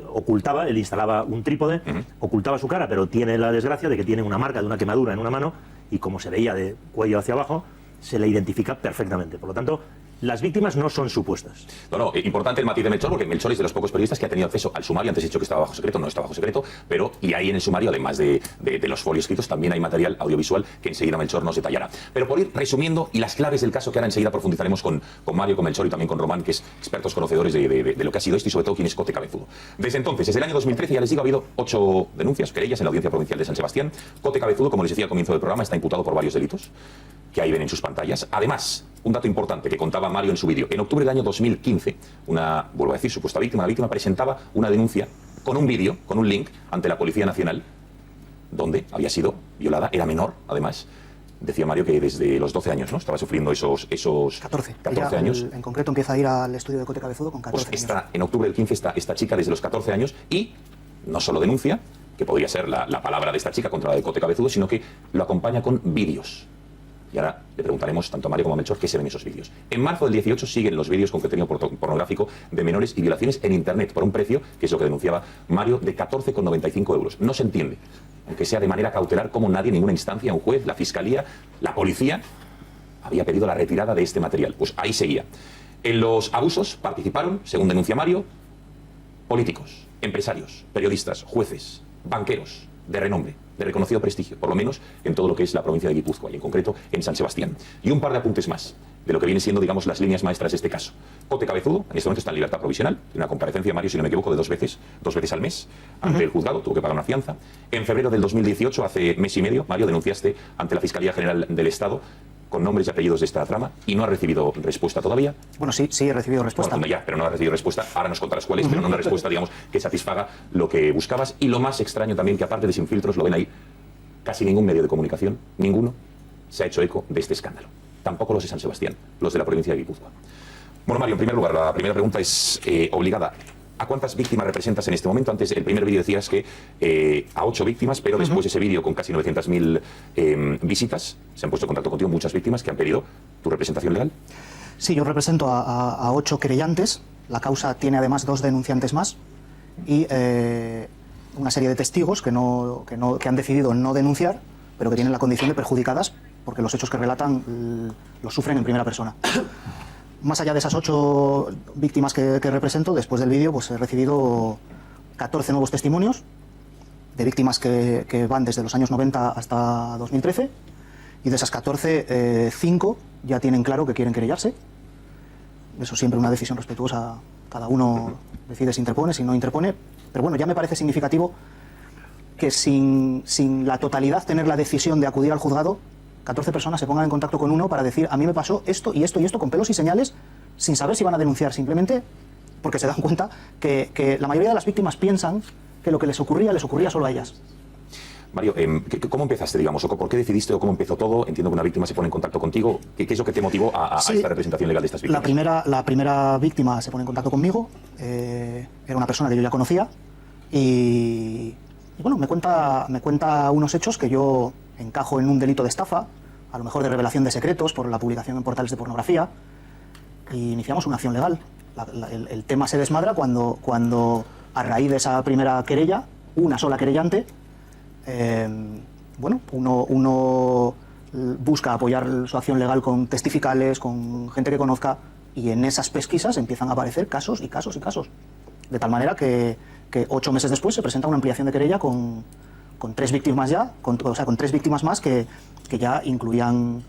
ocultaba, él instalaba un trípode, ocultaba su cara, pero tiene la desgracia de que tiene una marca de una quemadura en una mano y como se veía de cuello hacia abajo, se le identifica perfectamente. Por lo tanto, las víctimas no son supuestas. No, importante el matiz de Melchor, porque Melchor es de los pocos periodistas que ha tenido acceso al sumario. Antes he dicho que estaba bajo secreto, no está bajo secreto, pero y ahí en el sumario, además de los folios escritos, también hay material audiovisual que enseguida Melchor nos detallará. Pero por ir resumiendo, y las claves del caso que ahora enseguida profundizaremos con Mario, con Melchor y también con Román, que es expertos conocedores de lo que ha sido esto y sobre todo quién es Cote Cabezudo. Desde entonces, desde el año 2013, ya les digo, ha habido 8 denuncias, querellas en la Audiencia Provincial de San Sebastián. Cote Cabezudo, como les decía al comienzo del programa, está imputado por varios delitos que ahí ven en sus pantallas. Además, un dato importante que contaba Mario en su vídeo. En octubre del año 2015, vuelvo a decir, supuesta víctima, la víctima presentaba una denuncia con un vídeo, con un link, ante la Policía Nacional, donde había sido violada, era menor, además. Decía Mario que desde los 12 años, ¿no? Estaba sufriendo esos 14 años. En concreto empieza a ir al estudio de Cote Cabezudo con 14 años. En octubre del 15 está esta chica desde los 14 años y no solo denuncia, que podría ser la palabra de esta chica contra la de Cote Cabezudo, sino que lo acompaña con vídeos. Y ahora le preguntaremos tanto a Mario como a Melchor qué se ven esos vídeos. En marzo del 18 siguen los vídeos con contenido pornográfico de menores y violaciones en Internet por un precio, que es lo que denunciaba Mario, de 14,95 euros. No se entiende, aunque sea de manera cautelar, cómo nadie, ninguna instancia, un juez, la Fiscalía, la Policía, había pedido la retirada de este material. Pues ahí seguía. En los abusos participaron, según denuncia Mario, políticos, empresarios, periodistas, jueces, banqueros de renombre, de reconocido prestigio, por lo menos en todo lo que es la provincia de Guipúzcoa y en concreto en San Sebastián. Y un par de apuntes más de lo que viene siendo, digamos, las líneas maestras de este caso. Cote Cabezudo, en este momento está en libertad provisional, en una comparecencia, Mario, si no me equivoco, de dos veces al mes ante el juzgado, tuvo que pagar una fianza. En febrero del 2018, hace mes y medio, Mario, denunciaste ante la Fiscalía General del Estado con nombres y apellidos de esta trama y no ha recibido respuesta todavía. Bueno, sí he recibido respuesta. Bueno, ya, pero no ha recibido respuesta. Ahora nos contarás cuál es, pero no una respuesta, digamos, que satisfaga lo que buscabas. Y lo más extraño también, que aparte de Sin Filtros, lo ven ahí, casi ningún medio de comunicación, ninguno, se ha hecho eco de este escándalo. Tampoco los de San Sebastián, los de la provincia de Guipúzcoa. Bueno, Mario, en primer lugar, la primera pregunta es obligada. ¿A cuántas víctimas representas en este momento? Antes, el primer vídeo decías que a 8 víctimas, pero después ese vídeo con casi 900.000 visitas, se han puesto en contacto contigo muchas víctimas que han pedido tu representación legal. Sí, yo represento a 8 querellantes. La causa tiene además 2 denunciantes más y una serie de testigos que han decidido no denunciar, pero que tienen la condición de perjudicadas porque los hechos que relatan los sufren en primera persona. Más allá de esas 8 víctimas que represento, después del vídeo pues he recibido 14 nuevos testimonios de víctimas que van desde los años 90 hasta 2013 y de esas 14, 5 ya tienen claro que quieren querellarse. Eso siempre una decisión respetuosa, cada uno decide si interpone, si no interpone, pero bueno, ya me parece significativo que sin la totalidad tener la decisión de acudir al juzgado, 14 personas se pongan en contacto con uno para decir, a mí me pasó esto y esto y esto, con pelos y señales, sin saber si van a denunciar, simplemente porque se dan cuenta que la mayoría de las víctimas piensan que lo que les ocurría solo a ellas. Mario, ¿cómo empezaste, digamos, o por qué decidiste o cómo empezó todo? Entiendo que una víctima se pone en contacto contigo. ¿Qué es lo que te motivó a esta representación legal de estas víctimas? La primera víctima se pone en contacto conmigo, era una persona que yo ya conocía y bueno, me cuenta unos hechos que yo encajo en un delito de estafa, a lo mejor de revelación de secretos por la publicación en portales de pornografía, y iniciamos una acción legal. El tema se desmadra cuando a raíz de esa primera querella, una sola querellante, bueno, uno busca apoyar su acción legal con testificales, con gente que conozca, y en esas pesquisas empiezan a aparecer casos y casos y casos. De tal manera que 8 meses después se presenta una ampliación de querella con 3 víctimas ya, con 3 víctimas más que ya incluían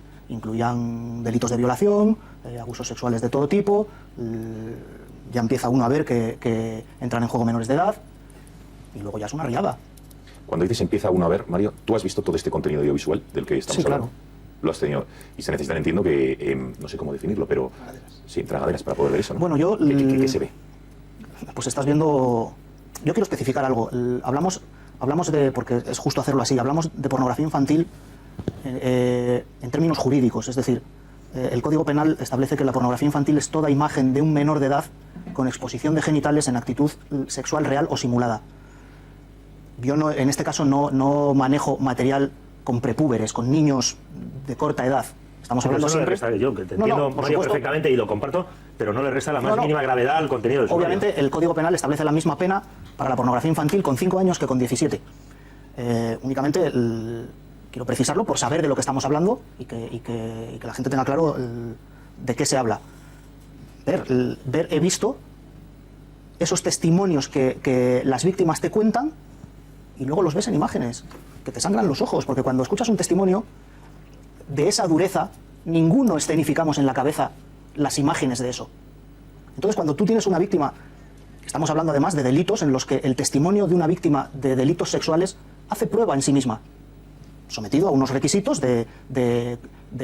delitos de violación, abusos sexuales de todo tipo. Ya empieza uno a ver que entran en juego menores de edad, y luego ya es una riada. Cuando dices empieza uno a ver, Mario, ¿tú has visto todo este contenido audiovisual del que estamos hablando? Claro. Lo has tenido. Y se necesitan, entiendo que, no sé cómo definirlo, pero sí, tragaderas para poder ver eso, ¿no? Bueno, yo... ¿Qué se ve? Pues estás viendo... Yo quiero especificar algo. Hablamos de, porque es justo hacerlo así, hablamos de pornografía infantil en términos jurídicos, es decir, el Código Penal establece que la pornografía infantil es toda imagen de un menor de edad con exposición de genitales en actitud sexual real o simulada. Yo no, en este caso no manejo material con prepúberes, con niños de corta edad. Estamos hablando siempre... Yo que te entiendo, Mario, perfectamente y lo comparto, pero no le resta la más mínima gravedad al contenido del sumario. Obviamente el Código Penal establece la misma pena para la pornografía infantil con 5 años que con 17. Únicamente quiero precisarlo por saber de lo que estamos hablando y que la gente tenga claro de qué se habla. He visto esos testimonios que las víctimas te cuentan y luego los ves en imágenes, que te sangran los ojos, porque cuando escuchas un testimonio de esa dureza, ninguno escenificamos en la cabeza las imágenes de eso. Entonces, cuando tú tienes una víctima, estamos hablando además de delitos en los que el testimonio de una víctima de delitos sexuales hace prueba en sí misma, sometido a unos requisitos de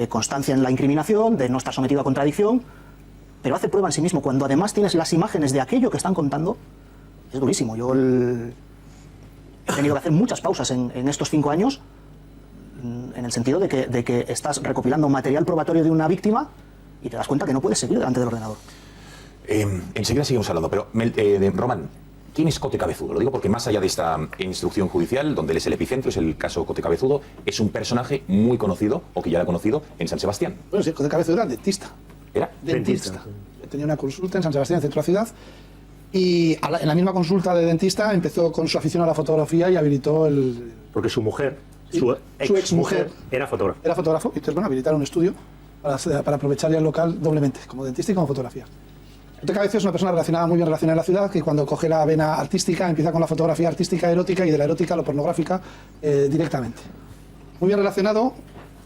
constancia en la incriminación, de no estar sometido a contradicción, pero hace prueba en sí mismo. Cuando además tienes las imágenes de aquello que están contando, es durísimo. Yo he tenido que hacer muchas pausas en estos 5 años, en el sentido de que estás recopilando material probatorio de una víctima y te das cuenta que no puedes seguir delante del ordenador. Enseguida seguimos hablando, pero Román, ¿quién es Cote Cabezudo? Lo digo porque más allá de esta instrucción judicial, donde él es el epicentro, es el caso Cote Cabezudo, es un personaje muy conocido, o que ya era conocido, en San Sebastián. Bueno, sí, Cote Cabezudo era dentista. ¿Era? Dentista. Tenía una consulta en San Sebastián, en el centro de la ciudad, y en la misma consulta de dentista empezó con su afición a la fotografía y habilitó el... Porque su mujer, su exmujer, era fotógrafo. Era fotógrafo, y entonces, bueno, habilitaron un estudio para aprovechar ya el local doblemente, como dentista y como fotografía. Cote Cabezudo es una persona muy bien relacionada en la ciudad, que cuando coge la vena artística empieza con la fotografía artística erótica y de la erótica a lo pornográfica directamente. Muy bien relacionado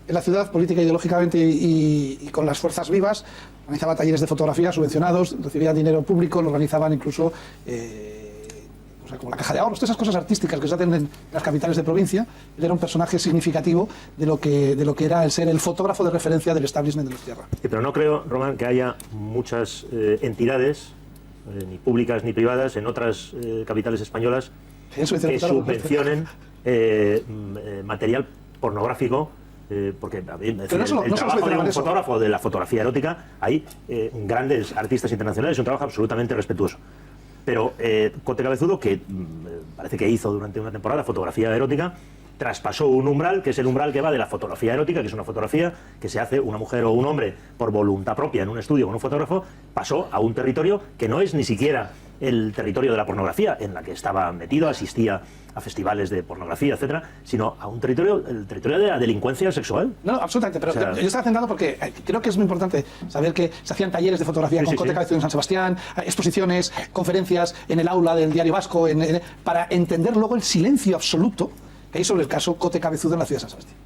en la ciudad, política, ideológicamente y con las fuerzas vivas. Organizaba talleres de fotografía subvencionados, recibía dinero público, lo organizaban incluso como la Caja de Ahorros, todas esas cosas artísticas que se hacen en las capitales de provincia. Él era un personaje significativo de lo que era el ser el fotógrafo de referencia del establishment de los Tierra. Sí, pero no creo, Román, que haya muchas entidades, ni públicas ni privadas, en otras capitales españolas que subvencionen material pornográfico. Porque el trabajo de un fotógrafo de la fotografía erótica, hay grandes artistas internacionales, es un trabajo absolutamente respetuoso. Pero Cote Cabezudo, que parece que hizo durante una temporada fotografía erótica, traspasó un umbral, que es el umbral que va de la fotografía erótica, que es una fotografía que se hace una mujer o un hombre por voluntad propia en un estudio con un fotógrafo, pasó a un territorio que no es ni siquiera el territorio de la pornografía, en la que estaba metido, asistía a festivales de pornografía, etcétera, sino a un territorio, el territorio de la delincuencia sexual. No, absolutamente, pero yo estaba centrado porque creo que es muy importante saber que se hacían talleres de fotografía con Cote Cabezudo en San Sebastián, exposiciones, conferencias en el aula del Diario Vasco, para entender luego el silencio absoluto que hay sobre el caso Cote Cabezudo en la ciudad de San Sebastián.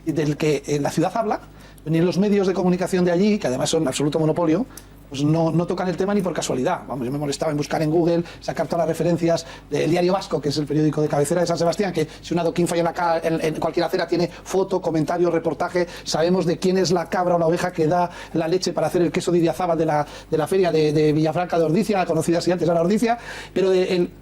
del que la ciudad habla, ni en los medios de comunicación de allí, que además son absoluto monopolio, pues no tocan el tema ni por casualidad. Vamos, yo me molestaba en buscar en Google, sacar todas las referencias del Diario Vasco, que es el periódico de cabecera de San Sebastián, que si un adoquín falla en cualquier acera tiene foto, comentario, reportaje, sabemos de quién es la cabra o la oveja que da la leche para hacer el queso de Idiazábal de la feria de Villafranca de Ordizia, conocida así antes a la Ordizia, pero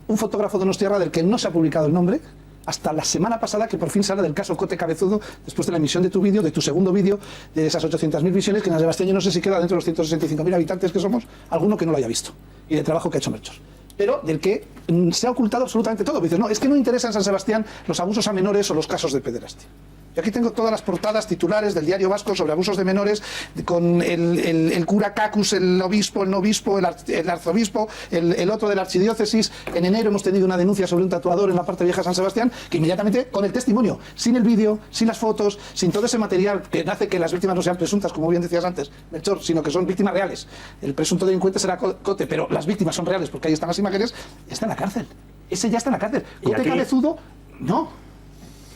un fotógrafo de Donostierra del que no se ha publicado el nombre, hasta la semana pasada, que por fin sale del caso Cote Cabezudo, después de la emisión de tu vídeo, de tu segundo vídeo, de esas 800.000 visiones, que en San Sebastián yo no sé si queda dentro de los 165.000 habitantes que somos, alguno que no lo haya visto, y del trabajo que ha hecho Melchor. Pero del que se ha ocultado absolutamente todo. Dices, no, es que no interesa en San Sebastián los abusos a menores o los casos de pederastia. Yo aquí tengo todas las portadas titulares del Diario Vasco sobre abusos de menores, con el cura Cacus, el obispo, el no obispo, el arzobispo, el otro de la archidiócesis. En enero hemos tenido una denuncia sobre un tatuador en la parte vieja de San Sebastián, que inmediatamente, con el testimonio, sin el vídeo, sin las fotos, sin todo ese material que hace que las víctimas no sean presuntas, como bien decías antes, Melchor, sino que son víctimas reales. El presunto delincuente será Cote, pero las víctimas son reales porque ahí están las imágenes, está en la cárcel. Ese ya está en la cárcel. Cote Cabezudo, no.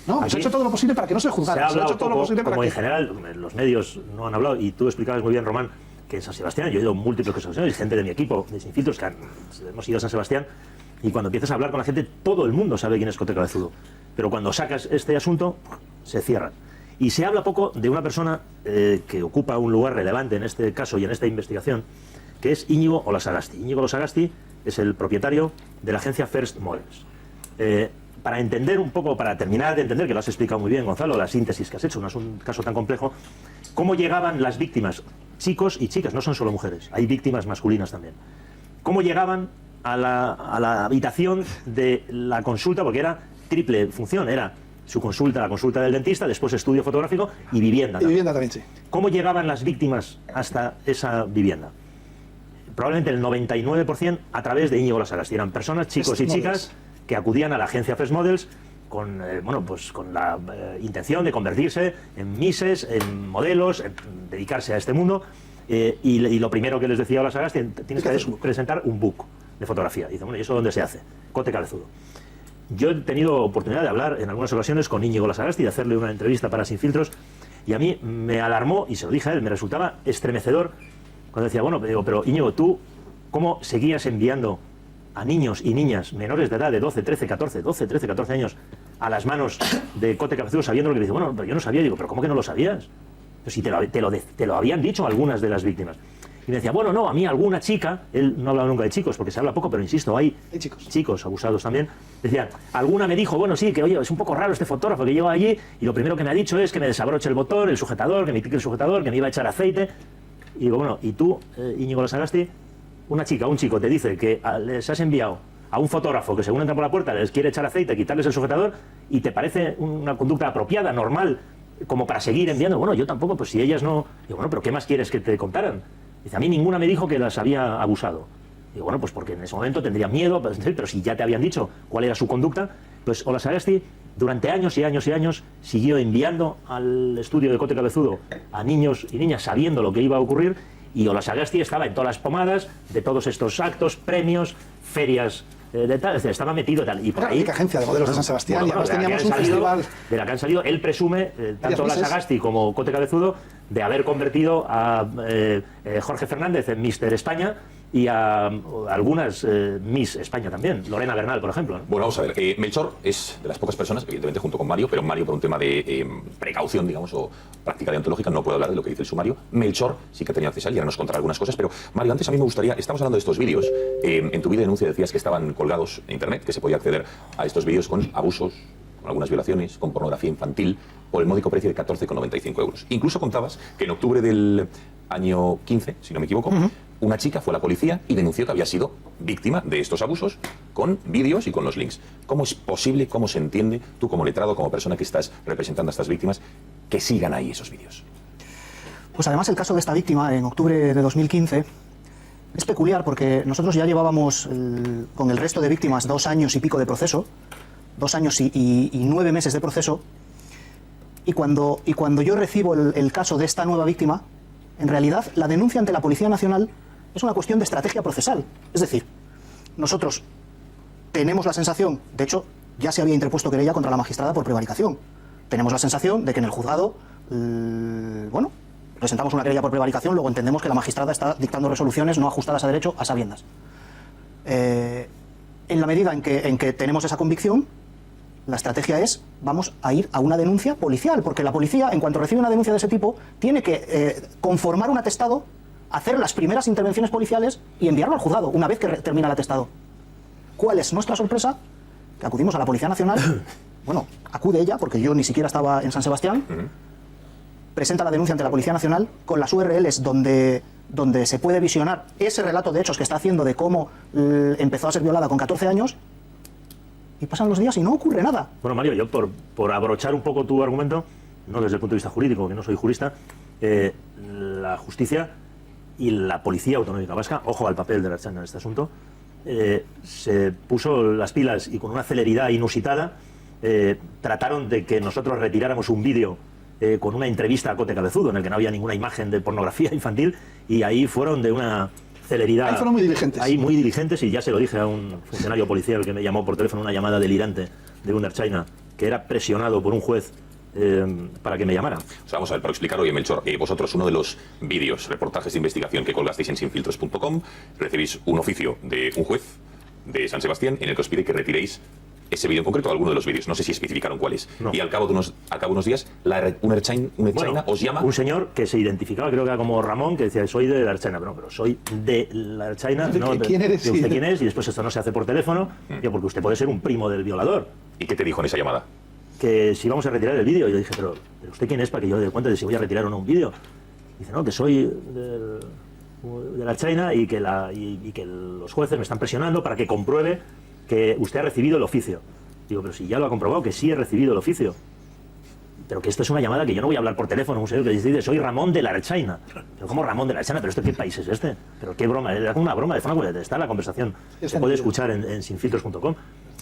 No, se ha hecho todo lo posible para que no se juzgara. Se ha hecho todo lo posible para como que... en general los medios no han hablado, y tú explicabas muy bien, Román, que en San Sebastián, yo he ido a múltiples ocasiones, gente de mi equipo, de Sin Filtros, que hemos ido a San Sebastián, y cuando empiezas a hablar con la gente, todo el mundo sabe quién es Cote Cabezudo. Pero cuando sacas este asunto, se cierra. Y se habla poco de una persona que ocupa un lugar relevante en este caso y en esta investigación, que es Íñigo Olasagasti. Íñigo Olasagasti es el propietario de la agencia First Models. Para entender un poco, para terminar de entender, que lo has explicado muy bien, Gonzalo, la síntesis que has hecho, no es un caso tan complejo, cómo llegaban las víctimas, chicos y chicas, no son solo mujeres, hay víctimas masculinas también, cómo llegaban a la habitación de la consulta, porque era triple función, era su consulta, la consulta del dentista, después estudio fotográfico y vivienda. Y vivienda también, sí. ¿Cómo llegaban las víctimas hasta esa vivienda? Probablemente el 99% a través de Íñigo Olasagasti. Eran personas, chicos y chicas, que acudían a la agencia First Models con, con la intención de convertirse en mises, en modelos, en dedicarse a este mundo. Y lo primero que les decía Olasagasti, tienes que presentar un book de fotografía. Y dice, bueno, ¿y eso dónde se hace? Cote Cabezudo. Yo he tenido oportunidad de hablar en algunas ocasiones con Íñigo Olasagasti, de hacerle una entrevista para Sin Filtros, y a mí me alarmó, y se lo dije a él, me resultaba estremecedor cuando decía, bueno, pero Íñigo, ¿tú cómo seguías enviando a niños y niñas menores de edad de 12, 13, 14 años a las manos de Cote Cabezudo sabiendo lo que dice? Bueno, pero yo no sabía. Digo, ¿pero cómo que no lo sabías? Pues si te lo habían dicho algunas de las víctimas. Y me decía, bueno, no, a mí alguna chica, él no ha hablado nunca de chicos, porque se habla poco, pero insisto, hay chicos abusados también. Decía, alguna me dijo, bueno, sí, que oye, es un poco raro este fotógrafo que lleva allí, y lo primero que me ha dicho es que me desabroche el botón, el sujetador, que me pique el sujetador, que me iba a echar aceite. Y digo, bueno, ¿y tú, Íñigo Olasagasti, una chica, un chico te dice que les has enviado a un fotógrafo que según entra por la puerta les quiere echar aceite, quitarles el sujetador, y te parece una conducta apropiada, normal, como para seguir enviando? Bueno, yo tampoco, pues si ellas no... Digo, bueno, pero ¿qué más quieres que te contaran? Dice, a mí ninguna me dijo que las había abusado. Digo, bueno, pues porque en ese momento tendría miedo, pero si ya te habían dicho cuál era su conducta. Pues Olasagasti durante años y años y años siguió enviando al estudio de Cote Cabezudo a niños y niñas sabiendo lo que iba a ocurrir, y Olasagasti estaba en todas las pomadas de todos estos actos, premios, ferias de tal, estaba metido tal. Y por ahí, la agencia de modelos de San Sebastián, y además teníamos un festival de la que han salido, él presume, tanto Olasagasti como Cote Cabezudo, de haber convertido a Jorge Fernández en Mister España, y a algunas Miss España también, Lorena Bernal, por ejemplo, ¿no? Bueno, vamos a ver, Melchor es de las pocas personas, evidentemente junto con Mario, pero Mario por un tema de precaución, digamos, o práctica deontológica, no puede hablar de lo que dice el sumario. Melchor sí que tenía acceso a él y ahora nos contará algunas cosas, pero Mario, antes a mí me gustaría, estamos hablando de estos vídeos, en tu vídeo de denuncia decías que estaban colgados en internet, que se podía acceder a estos vídeos con abusos, con algunas violaciones, con pornografía infantil, por el módico precio de 14,95 euros. Incluso contabas que en octubre del año 15, si no me equivoco, una chica fue a la policía y denunció que había sido víctima de estos abusos con vídeos y con los links. ¿Cómo es posible, cómo se entiende, tú como letrado, como persona que estás representando a estas víctimas, que sigan ahí esos vídeos? Pues además el caso de esta víctima en octubre de 2015 es peculiar porque nosotros ya llevábamos con el resto de víctimas 2 años y pico de proceso, 2 años y 9 meses de proceso, y cuando yo recibo el caso de esta nueva víctima, en realidad la denuncia ante la Policía Nacional es una cuestión de estrategia procesal. Es decir, nosotros tenemos la sensación, de hecho ya se había interpuesto querella contra la magistrada por prevaricación, tenemos la sensación de que en el juzgado, bueno, presentamos una querella por prevaricación, luego entendemos que la magistrada está dictando resoluciones no ajustadas a derecho a sabiendas. En la medida en que tenemos esa convicción, la estrategia es, vamos a ir a una denuncia policial, porque la policía, en cuanto recibe una denuncia de ese tipo, tiene que conformar un atestado, hacer las primeras intervenciones policiales y enviarlo al juzgado, una vez que termina el atestado. ¿Cuál es nuestra sorpresa? Que acudimos a la Policía Nacional, bueno, acude ella, porque yo ni siquiera estaba en San Sebastián, presenta la denuncia ante la Policía Nacional con las URLs donde se puede visionar ese relato de hechos que está haciendo de cómo empezó a ser violada con 14 años, y pasan los días y no ocurre nada. Bueno, Mario, yo por abrochar un poco tu argumento, no desde el punto de vista jurídico, que no soy jurista, la justicia y la Policía Autonómica Vasca, ojo al papel de la Ertzaintza en este asunto, se puso las pilas y con una celeridad inusitada trataron de que nosotros retiráramos un vídeo con una entrevista a Cote Cabezudo, en el que no había ninguna imagen de pornografía infantil, y ahí fueron de una celeridad. Ahí fueron muy diligentes. Ahí muy diligentes, y ya se lo dije a un funcionario policial que me llamó por teléfono, una llamada delirante de un Ertzaina, que era presionado por un juez para que me llamara. O sea, vamos a ver, para explicarlo bien, Melchor, vosotros, uno de los vídeos, reportajes de investigación que colgasteis en sinfiltros.com, recibís un oficio de un juez de San Sebastián en el que os pide que retiréis ese vídeo en concreto, alguno de los vídeos, no sé si especificaron cuál es. No. Y al cabo de unos días, un Ertzaina os llama. Un señor que se identificaba, creo que era como Ramón, que decía, soy de la Ertzaina, pero soy de la Ertzaina. No, ¿Quién eres? ¿De usted quién es? Y después esto no se hace por teléfono, porque usted puede ser un primo del violador. ¿Y qué te dijo en esa llamada? Que si vamos a retirar el vídeo. Yo dije, pero ¿usted quién es para que yo dé cuenta de si voy a retirar o no un vídeo? Dice, no, que soy de la Ertzaina y que los jueces me están presionando para que compruebe que usted ha recibido el oficio. Digo, pero si ya lo ha comprobado, que sí he recibido el oficio. Pero que esto es una llamada que yo no voy a hablar por teléfono. Un señor que dice, soy Ramón de la Ertzaina. Pero ¿cómo Ramón de la Ertzaina? ¿Pero esto qué país es este? ¿Pero qué broma? Era una broma de forma. Está la conversación. Se puede escuchar en sinfiltros.com.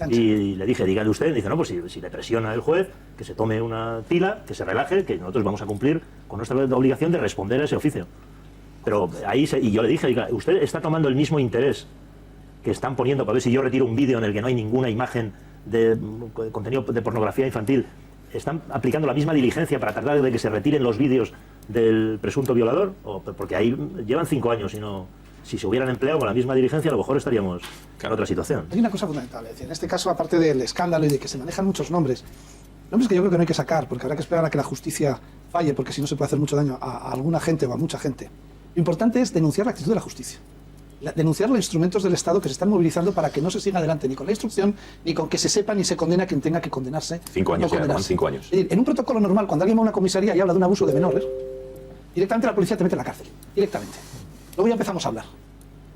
Y le dije, dígale usted. Dice, no, pues si le presiona el juez, que se tome una pila, que se relaje, que nosotros vamos a cumplir con nuestra obligación de responder a ese oficio. Pero ahí, y yo le dije, diga, usted está tomando el mismo interés que están poniendo para ver si yo retiro un vídeo en el que no hay ninguna imagen de contenido de pornografía infantil. ¿Están aplicando la misma diligencia para tratar de que se retiren los vídeos del presunto violador? Porque ahí llevan 5 años y no... Si se hubieran empleado con la misma diligencia, a lo mejor estaríamos en otra situación. Hay una cosa fundamental, es decir, en este caso, aparte del escándalo y de que se manejan muchos nombres que yo creo que no hay que sacar, porque habrá que esperar a que la justicia falle, porque si no se puede hacer mucho daño a alguna gente o a mucha gente. Lo importante es denunciar la actitud de la justicia. Denunciar los instrumentos del Estado que se están movilizando para que no se siga adelante ni con la instrucción, ni con que se sepa ni se condena a quien tenga que condenarse. 5 años, no 5 años. En un protocolo normal, cuando alguien va a una comisaría y habla de un abuso de menores, directamente la policía te mete en la cárcel. Directamente. Luego ya empezamos a hablar.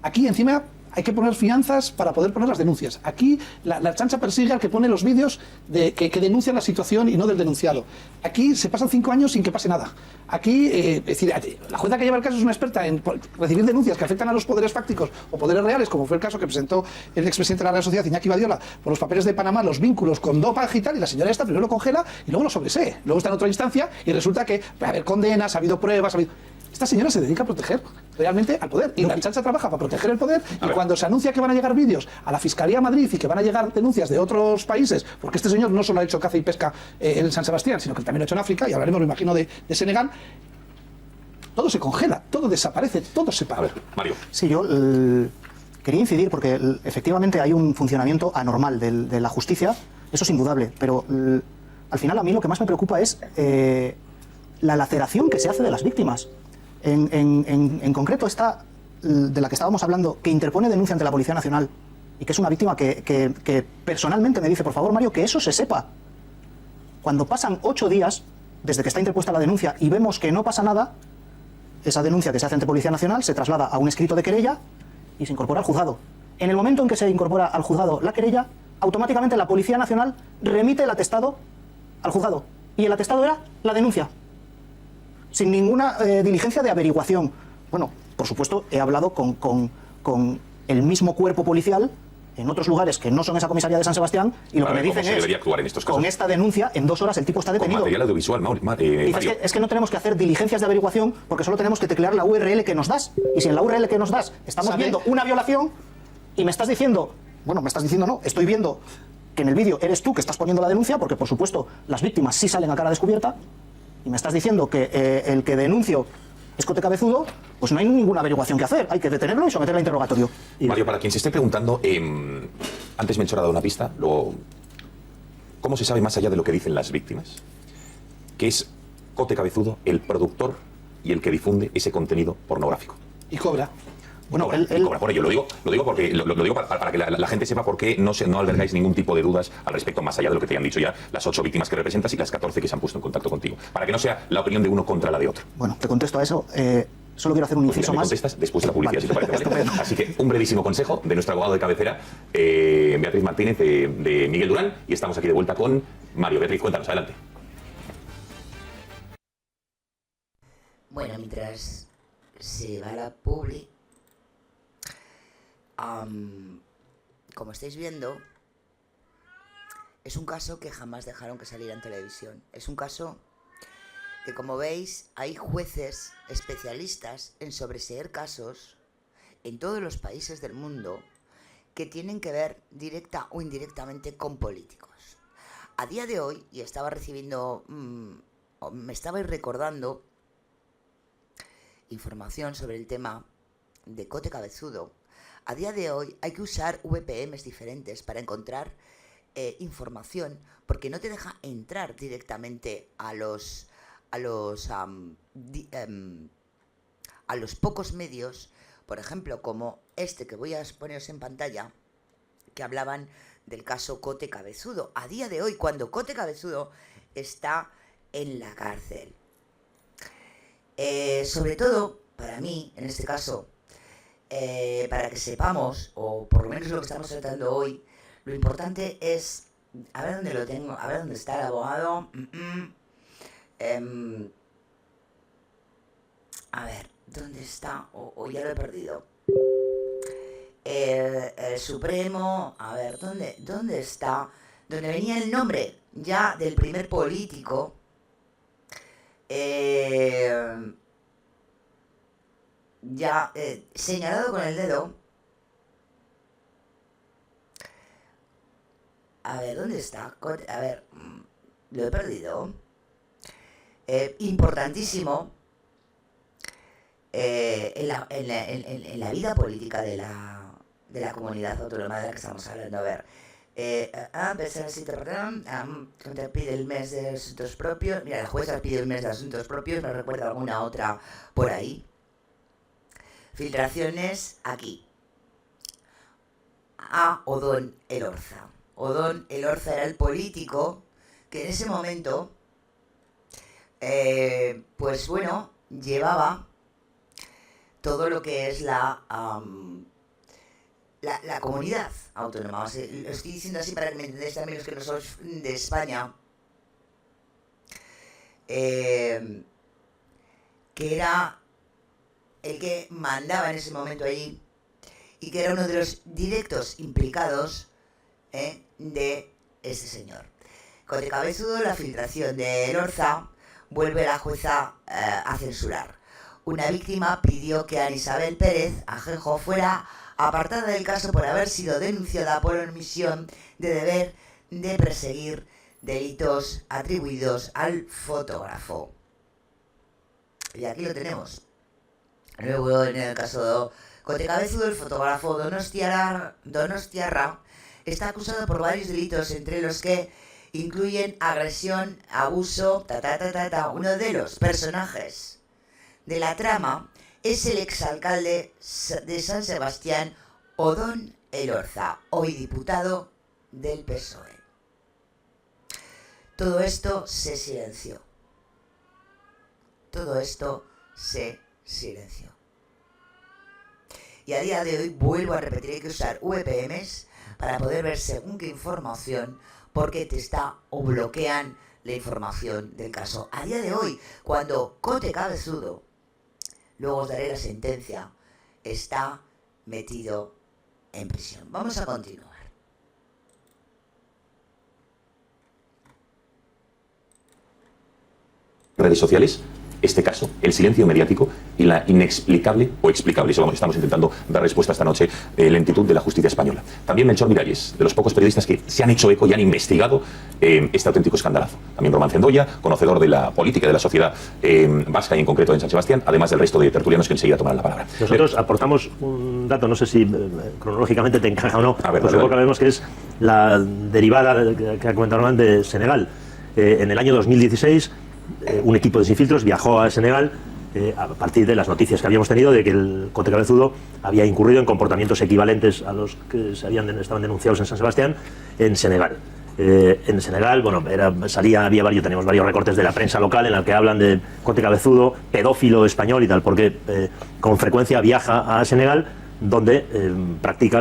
Aquí, encima, hay que poner fianzas para poder poner las denuncias. Aquí la Ertzaintza persigue al que pone los vídeos que denuncian la situación y no del denunciado. Aquí se pasan 5 años sin que pase nada. Aquí, es decir, la jueza que lleva el caso es una experta en recibir denuncias que afectan a los poderes fácticos o poderes reales, como fue el caso que presentó el expresidente de la Real Sociedad, Iñaki Badiola, por los papeles de Panamá, los vínculos con Dopage y tal, y la señora esta primero lo congela y luego lo sobresee. Luego está en otra instancia y resulta que va a haber condenas, ha habido pruebas, ha habido... Esta señora se dedica a proteger realmente al poder. Y la Ertzaintza trabaja para proteger el poder. Y cuando se anuncia que van a llegar vídeos a la Fiscalía de Madrid y que van a llegar denuncias de otros países, porque este señor no solo ha hecho caza y pesca en San Sebastián, sino que también lo ha hecho en África, y hablaremos, me imagino, de Senegal, todo se congela, todo desaparece, todo se para. A ver, Mario. Sí, yo quería incidir porque efectivamente hay un funcionamiento anormal de la justicia, eso es indudable, pero al final a mí lo que más me preocupa es la laceración que se hace de las víctimas. En concreto esta de la que estábamos hablando, que interpone denuncia ante la Policía Nacional y que es una víctima que personalmente me dice, por favor, Mario, que eso se sepa. Cuando pasan 8 días desde que está interpuesta la denuncia y vemos que no pasa nada, esa denuncia que se hace ante Policía Nacional se traslada a un escrito de querella y se incorpora al juzgado. En el momento en que se incorpora al juzgado la querella, automáticamente la Policía Nacional remite el atestado al juzgado. Y el atestado era la denuncia, sin ninguna diligencia de averiguación. Bueno, por supuesto, he hablado con el mismo cuerpo policial en otros lugares que no son esa comisaría de San Sebastián, y lo que me dicen es, con esta denuncia, en 2 horas el tipo está detenido. Con material audiovisual, es que no tenemos que hacer diligencias de averiguación porque solo tenemos que teclear la URL que nos das. Y si en la URL que nos das estamos viendo una violación y me estás diciendo, bueno, me estás diciendo no, estoy viendo que en el vídeo eres tú que estás poniendo la denuncia, porque por supuesto las víctimas sí salen a cara descubierta, y me estás diciendo que el que denuncio es Cote Cabezudo, pues no hay ninguna averiguación que hacer, hay que detenerlo y someterlo a interrogatorio. Mario, para quien se esté preguntando, antes Melchor ha dado una pista, luego, ¿cómo se sabe más allá de lo que dicen las víctimas? Que es Cote Cabezudo el productor y el que difunde ese contenido pornográfico. Y cobra. Bueno, cobra por ello, lo digo porque lo digo para que la gente sepa por qué no albergáis ningún tipo de dudas al respecto, más allá de lo que te han dicho ya las 8 víctimas que representas y las 14 que se han puesto en contacto contigo, para que no sea la opinión de uno contra la de otro. Bueno, te contesto a eso. Solo quiero hacer un inciso más. Contestas después de la publicidad, Vale. si te parece, ¿vale? Así que un brevísimo consejo de nuestro abogado de cabecera, Beatriz Martínez, de Miguel Durán, y estamos aquí de vuelta con Mario. Beatriz, cuéntanos, adelante. Bueno, mientras se va la publi, como estáis viendo, es un caso que jamás dejaron que saliera en televisión. Es un caso que, como veis, hay jueces especialistas en sobreseer casos en todos los países del mundo que tienen que ver directa o indirectamente con políticos. A día de hoy, y estaba recibiendo, me estabais recordando información sobre el tema de Cote Cabezudo. A día de hoy hay que usar VPNs diferentes para encontrar información, porque no te deja entrar directamente a los pocos medios, por ejemplo, como este que voy a poneros en pantalla, que hablaban del caso Cote Cabezudo. A día de hoy, cuando Cote Cabezudo está en la cárcel. Sobre todo, para mí, en este caso, para que sepamos, o por lo menos lo que estamos tratando hoy, lo importante es, a ver dónde lo tengo, a ver dónde está el abogado. A ver, ¿dónde está? O ya lo he perdido. El Supremo, a ver, ¿dónde está? Donde venía el nombre ya del primer político. Ya señalado con el dedo. A ver, ¿dónde está? A ver, lo he perdido. Importantísimo en la vida política de la comunidad autónoma de la que estamos hablando. A ver, pide el mes de asuntos propios. Mira, la jueza pide el mes de asuntos propios. Me recuerda alguna otra por ahí. Filtraciones aquí. A Odón Elorza. Odón Elorza era el político que en ese momento, pues bueno, llevaba todo lo que es la comunidad autónoma. O sea, lo estoy diciendo así para que me entendáis también los que no sois de España. Que era el que mandaba en ese momento allí y que era uno de los directos implicados de este señor. Cote Cabezudo, la filtración de Elorza, vuelve la jueza a censurar. Una víctima pidió que Ana Isabel Pérez Ajenjo fuera apartada del caso por haber sido denunciada por omisión de deber de perseguir delitos atribuidos al fotógrafo. Y aquí lo tenemos. Luego, en el caso de Cote Cabezudo, el fotógrafo Donostiarra está acusado por varios delitos, entre los que incluyen agresión, abuso, Uno de los personajes de la trama es el exalcalde de San Sebastián, Odón Elorza, hoy diputado del PSOE. Todo esto se silenció. Todo esto se silenció. Y a día de hoy, vuelvo a repetir, hay que usar VPNs para poder ver según qué información, porque te está o bloquean la información del caso. A día de hoy, cuando Cote Cabezudo, luego os daré la sentencia, está metido en prisión. Vamos a continuar. Redes sociales este caso, el silencio mediático y la inexplicable o explicable, eso estamos intentando dar respuesta esta noche, lentitud de la justicia española. También Melchor Miralles, de los pocos periodistas que se han hecho eco y han investigado este auténtico escandalazo. También Román Cendoya, conocedor de la política y de la sociedad vasca y en concreto en San Sebastián, además del resto de tertulianos que enseguida tomarán la palabra. Nosotros aportamos un dato, no sé si cronológicamente te encaja o no, a ver, pues supongo que vemos que es la derivada que ha comentado Román de Senegal. En el año 2016 un equipo de Sin Filtros viajó a Senegal a partir de las noticias que habíamos tenido de que el Cote Cabezudo había incurrido en comportamientos equivalentes a los que estaban denunciados en San Sebastián en Senegal. En Senegal, bueno, teníamos varios recortes de la prensa local en la que hablan de Cote Cabezudo, pedófilo español y tal, porque con frecuencia viaja a Senegal, donde practica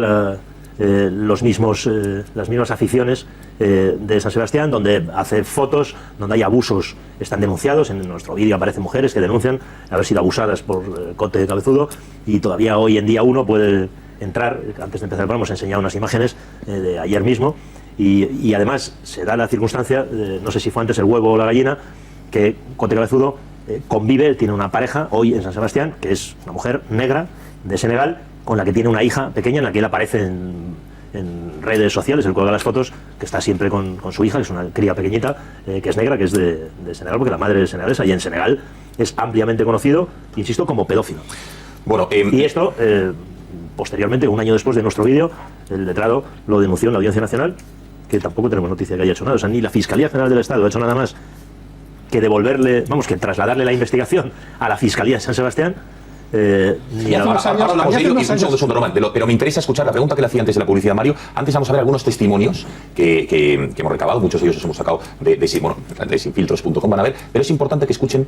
las mismas aficiones de San Sebastián, donde hace fotos, donde hay abusos, están denunciados. En nuestro vídeo aparecen mujeres que denuncian haber sido abusadas por Cote Cabezudo, y todavía hoy en día uno puede entrar. Antes de empezar el programa hemos enseñado unas imágenes de ayer mismo, y además se da la circunstancia, no sé si fue antes el huevo o la gallina, que Cote Cabezudo convive, tiene una pareja hoy en San Sebastián, que es una mujer negra de Senegal, con la que tiene una hija pequeña, en la que él aparece en redes sociales. Él cuelga las fotos, que está siempre con su hija, que es una cría pequeñita, que es negra, que es de Senegal, porque la madre es senegalesa, y en Senegal es ampliamente conocido, insisto, como pedófilo. Bueno, y esto, posteriormente, un año después de nuestro vídeo, el letrado lo denunció en la Audiencia Nacional, que tampoco tenemos noticia que haya hecho nada. O sea, ni la Fiscalía General del Estado ha hecho nada más que que trasladarle la investigación a la Fiscalía de San Sebastián. Hablamos de ello, un segundo, Román, pero me interesa escuchar la pregunta que le hacía antes de la publicidad, Mario. Antes vamos a ver algunos testimonios que hemos recabado, muchos de ellos los hemos sacado de sinfiltros.com, van a ver, pero es importante que escuchen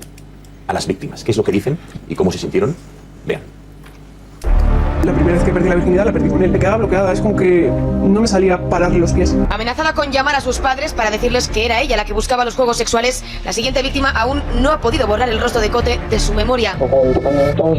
a las víctimas, qué es lo que dicen y cómo se sintieron. Vean. La primera vez que perdí la virginidad la perdí con él. Me quedaba bloqueada, es como que no me salía pararle los pies. Amenazada con llamar a sus padres para decirles que era ella la que buscaba los juegos sexuales, la siguiente víctima aún no ha podido borrar el rostro de Cote de su memoria. Con tocamientos,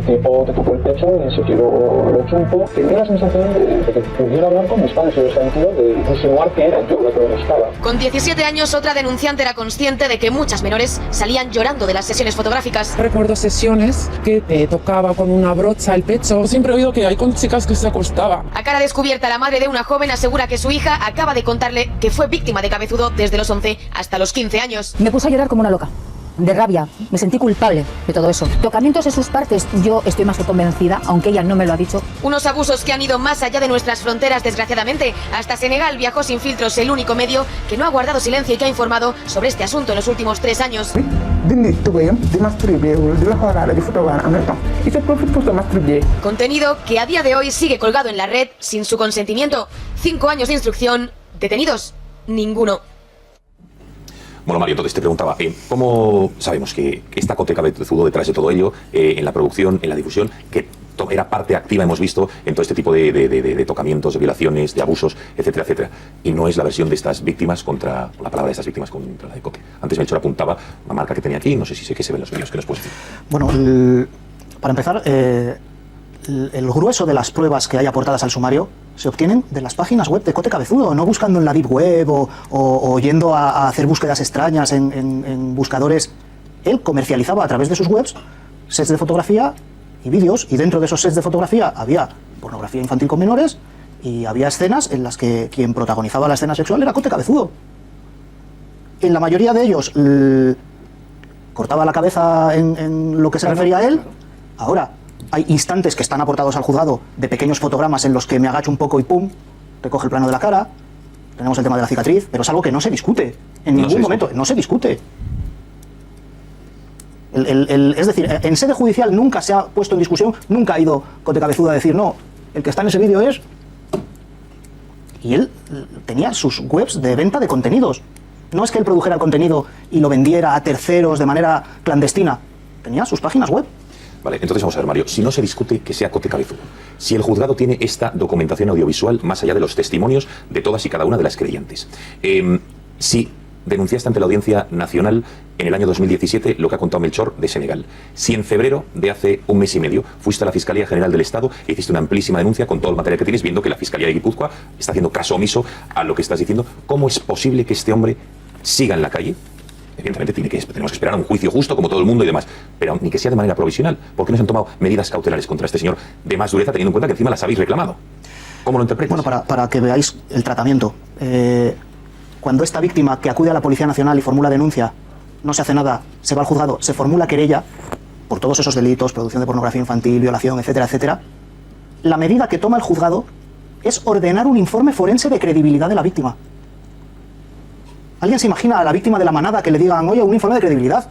tipo te tocó el pecho, en ese tiro lo chumpo. Tenía la sensación de que pudiera hablar con mis padres en el sentido de insinuar que era yo la que lo buscaba. Con 17 años, otra denunciante era consciente de que muchas menores salían llorando de las sesiones fotográficas. Recuerdo sesiones que te tocaba con una brocha el pecho. Siempre he oído que hay con chicas que se acostaba. A cara descubierta, la madre de una joven asegura que su hija acaba de contarle que fue víctima de Cabezudo desde los 11 hasta los 15 años. Me puse a llorar como una loca, de rabia. Me sentí culpable de todo eso. Tocamientos en sus partes, yo estoy más que convencida, aunque ella no me lo ha dicho. Unos abusos que han ido más allá de nuestras fronteras, desgraciadamente. Hasta Senegal viajó Sin Filtros, el único medio que no ha guardado silencio y que ha informado sobre este asunto en los últimos 3 años. Contenido que a día de hoy sigue colgado en la red sin su consentimiento. 5 años de instrucción, detenidos ninguno. Bueno, Mario, entonces te preguntaba, ¿cómo sabemos que está Cote Cabezudo detrás de todo ello, en la producción, en la difusión, que era parte activa, hemos visto, en todo este tipo de tocamientos, de violaciones, de abusos, etcétera, etcétera? Y no es la versión de estas víctimas contra, la palabra de estas víctimas contra la de Cote. Antes Melchor apuntaba la marca que tenía aquí, no sé si sé que se ven los vídeos, ¿qué nos puedes decir? Bueno, para empezar, el grueso de las pruebas que hay aportadas al sumario se obtienen de las páginas web de Cote Cabezudo, no buscando en la Deep Web o yendo a hacer búsquedas extrañas en buscadores. Él comercializaba a través de sus webs sets de fotografía y vídeos, y dentro de esos sets de fotografía había pornografía infantil con menores y había escenas en las que quien protagonizaba la escena sexual era Cote Cabezudo. En la mayoría de ellos cortaba la cabeza en lo que se refería a él. Ahora, hay instantes que están aportados al juzgado de pequeños fotogramas en los que me agacho un poco y pum, recoge el plano de la cara. Tenemos el tema de la cicatriz, pero es algo que no se discute en ningún momento, no se discute. Es decir, en sede judicial nunca se ha puesto en discusión, nunca ha ido Cote Cabezudo a decir, no, el que está en ese vídeo es... Y él tenía sus webs de venta de contenidos. No es que él produjera el contenido y lo vendiera a terceros de manera clandestina. Tenía sus páginas web. Vale, entonces vamos a ver, Mario, si no se discute que sea Cote Cabezudo, si el juzgado tiene esta documentación audiovisual más allá de los testimonios de todas y cada una de las creyentes, si denunciaste ante la Audiencia Nacional en el año 2017 lo que ha contado Melchor de Senegal, si en febrero de hace un mes y medio fuiste a la Fiscalía General del Estado e hiciste una amplísima denuncia con todo el material que tienes, viendo que la Fiscalía de Guipúzcoa está haciendo caso omiso a lo que estás diciendo, ¿cómo es posible que este hombre siga en la calle? evidentemente tenemos que esperar a un juicio justo como todo el mundo y demás, pero ni que sea de manera provisional. ¿Por qué no se han tomado medidas cautelares contra este señor de más dureza, teniendo en cuenta que encima las habéis reclamado? ¿Cómo lo interpretas? Bueno, para que veáis el tratamiento. Cuando esta víctima que acude a la Policía Nacional y formula denuncia, no se hace nada, se va al juzgado, se formula querella por todos esos delitos, producción de pornografía infantil, violación, etcétera, etcétera, la medida que toma el juzgado es ordenar un informe forense de credibilidad de la víctima. ¿Alguien se imagina a la víctima de la manada que le digan, oye, un informe de credibilidad?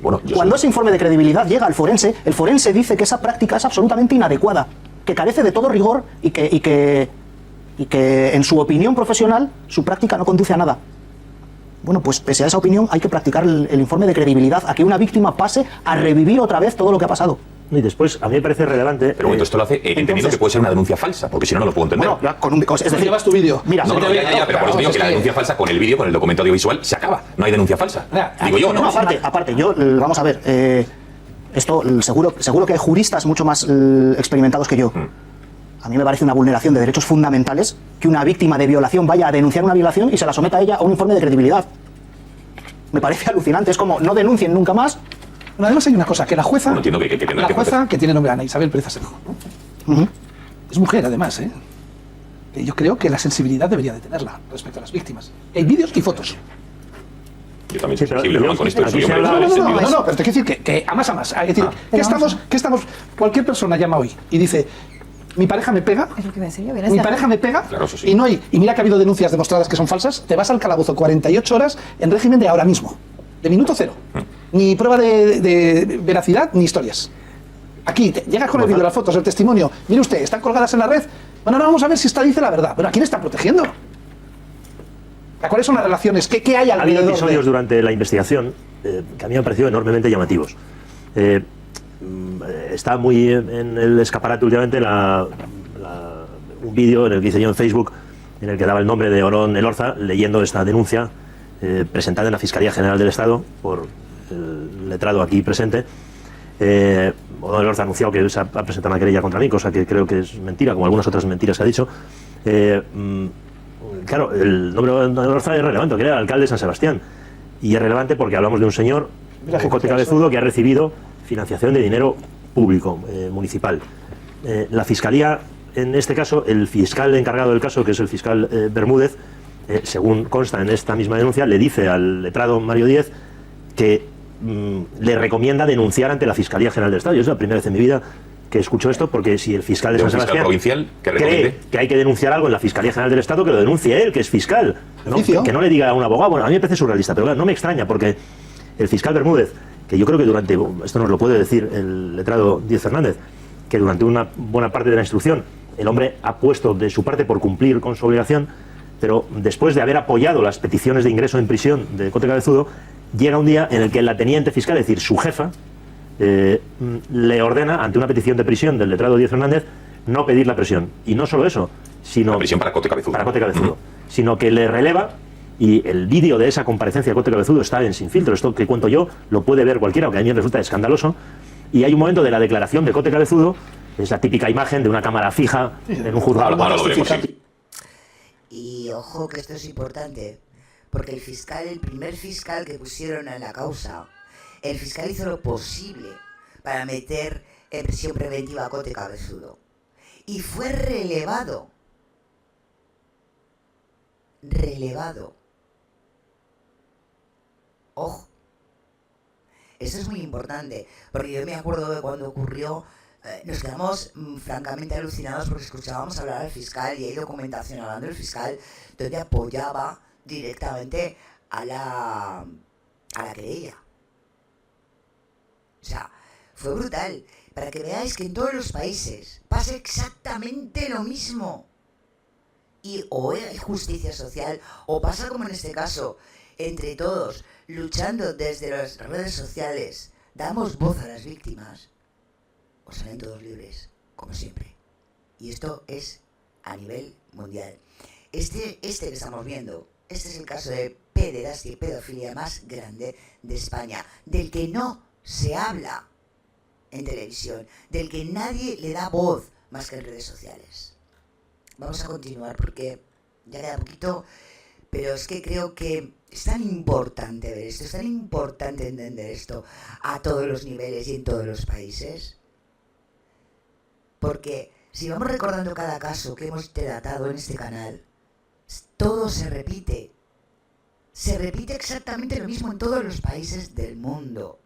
Bueno, cuando ese informe de credibilidad llega al forense, el forense dice que esa práctica es absolutamente inadecuada, que carece de todo rigor y que en su opinión profesional su práctica no conduce a nada. Bueno, pues pese a esa opinión hay que practicar el informe de credibilidad a que una víctima pase a revivir otra vez todo lo que ha pasado. Y después, a mí me parece relevante... Pero bueno, esto lo hace entendiendo entonces, que puede ser una denuncia falsa, porque si no, no lo puedo entender. Bueno, es decir, llevas tu vídeo. Mira, no, ya, pero por eso digo que la denuncia falsa con el vídeo, con el documento audiovisual, se acaba. No hay denuncia falsa. Digo yo, ¿no? Aparte, yo, vamos a ver, esto seguro que hay juristas mucho más experimentados que yo. A mí me parece una vulneración de derechos fundamentales que una víctima de violación vaya a denunciar una violación y se la someta a ella a un informe de credibilidad. Me parece alucinante, es como no denuncien nunca más. Bueno, además hay una cosa, que la jueza, la jueza que tiene nombre Ana Isabel Pérez Asenjo, ¿no? Es mujer además, que yo creo que la sensibilidad debería de tenerla respecto a las víctimas. Hay vídeos y fotos. Yo también soy sensible, ¿no? Con esto No, pero te quiero decir que a más. Es decir, ¿qué estamos? Cualquier persona llama hoy y dice, mi pareja me pega, mi pareja me pega, claro, eso sí. y mira que ha habido denuncias demostradas que son falsas, te vas al calabozo 48 horas en régimen de ahora mismo, de minuto cero. Ni prueba de veracidad, ni historias. Aquí, llegas con el vídeo, las fotos, el testimonio, mire usted, están colgadas en la red, bueno, ahora vamos a ver si esta dice la verdad, pero ¿a quién está protegiendo? ¿Cuáles son las relaciones? ¿Qué hay alrededor? Ha habido episodios durante la investigación que a mí me han parecido enormemente llamativos. Está muy en el escaparate últimamente un vídeo en el que hice yo en Facebook en el que daba el nombre de Orón Elorza leyendo esta denuncia presentada en la Fiscalía General del Estado por el letrado aquí presente. Orón Elorza ha anunciado que se ha presentado una querella contra mí, cosa que creo que es mentira, como algunas otras mentiras que ha dicho. Claro, el nombre de Orón Elorza es relevante, que era el alcalde de San Sebastián, y es relevante porque hablamos de un señor, Cote Cabezudo, que ha recibido financiación de dinero público, municipal. La Fiscalía, en este caso, el fiscal encargado del caso, que es el fiscal Bermúdez, según consta en esta misma denuncia, le dice al letrado Mario Díez que le recomienda denunciar ante la Fiscalía General del Estado. Yo es la primera vez en mi vida que escucho esto, porque si el fiscal de San Sebastián provincial cree que hay que denunciar algo en la Fiscalía General del Estado, que lo denuncie él, que es fiscal, ¿no? Que no le diga a un abogado. Bueno, a mí me parece surrealista, pero claro, no me extraña, porque el fiscal Bermúdez, que yo creo que durante, esto nos lo puede decir el letrado Díez Fernández, que durante una buena parte de la instrucción el hombre ha puesto de su parte por cumplir con su obligación, pero después de haber apoyado las peticiones de ingreso en prisión de Cote Cabezudo, llega un día en el que la teniente fiscal, es decir, su jefa, le ordena, ante una petición de prisión del letrado Díez Fernández, no pedir la prisión. Y no solo eso, sino... La prisión para Cote Cabezudo. Sino que le releva. Y el vídeo de esa comparecencia de Cote Cabezudo está en Sin Filtro. Esto que cuento yo lo puede ver cualquiera, aunque a mí me resulta escandaloso. Y hay un momento de la declaración de Cote Cabezudo, es la típica imagen de una cámara fija en un juzgado. Y ojo que esto es importante, porque el primer fiscal que pusieron en la causa, el fiscal hizo lo posible para meter en prisión preventiva a Cote Cabezudo. Y fue relevado. Ojo, eso es muy importante, porque yo me acuerdo de cuando ocurrió, nos quedamos francamente alucinados porque escuchábamos hablar al fiscal y hay documentación hablando del fiscal donde apoyaba directamente a la querella. O sea, fue brutal, para que veáis que en todos los países pasa exactamente lo mismo. Y o hay justicia social, o pasa como en este caso, entre todos, luchando desde las redes sociales, damos voz a las víctimas, o salen todos libres, como siempre. Y esto es a nivel mundial. Este que estamos viendo, este es el caso de pederastia y pedofilia más grande de España, del que no se habla en televisión, del que nadie le da voz más que en redes sociales. Vamos a continuar porque ya queda poquito, Pero es que creo que es tan importante ver esto, es tan importante entender esto a todos los niveles y en todos los países. Porque si vamos recordando cada caso que hemos tratado en este canal, todo se repite. Se repite exactamente lo mismo en todos los países del mundo.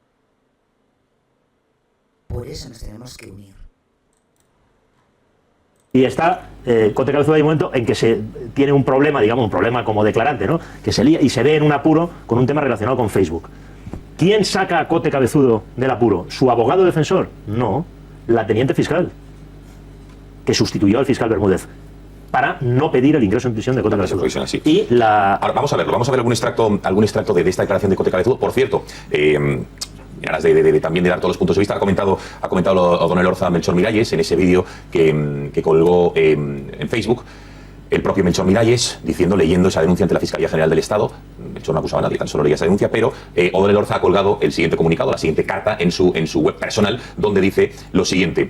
Por eso nos tenemos que unir. Y está Cote Cabezudo, hay un momento en que se tiene un problema, digamos, un problema como declarante, ¿no? Que se lía y se ve en un apuro con un tema relacionado con Facebook. ¿Quién saca a Cote Cabezudo del apuro? ¿Su abogado defensor? No, la teniente fiscal, que sustituyó al fiscal Bermúdez, para no pedir el ingreso en prisión de Cote Cabezudo. Y la... Ahora, vamos a ver algún extracto de esta declaración de Cote Cabezudo. Por cierto, también de dar todos los puntos de vista, ha comentado don Elorza Melchor Miralles en ese vídeo que colgó en Facebook. El propio Melchor Miralles leyendo esa denuncia ante la Fiscalía General del Estado. Melchor no acusaba a nadie, tan solo leía esa denuncia, pero Odón Elorza ha colgado el siguiente comunicado, la siguiente carta en su web personal, donde dice lo siguiente.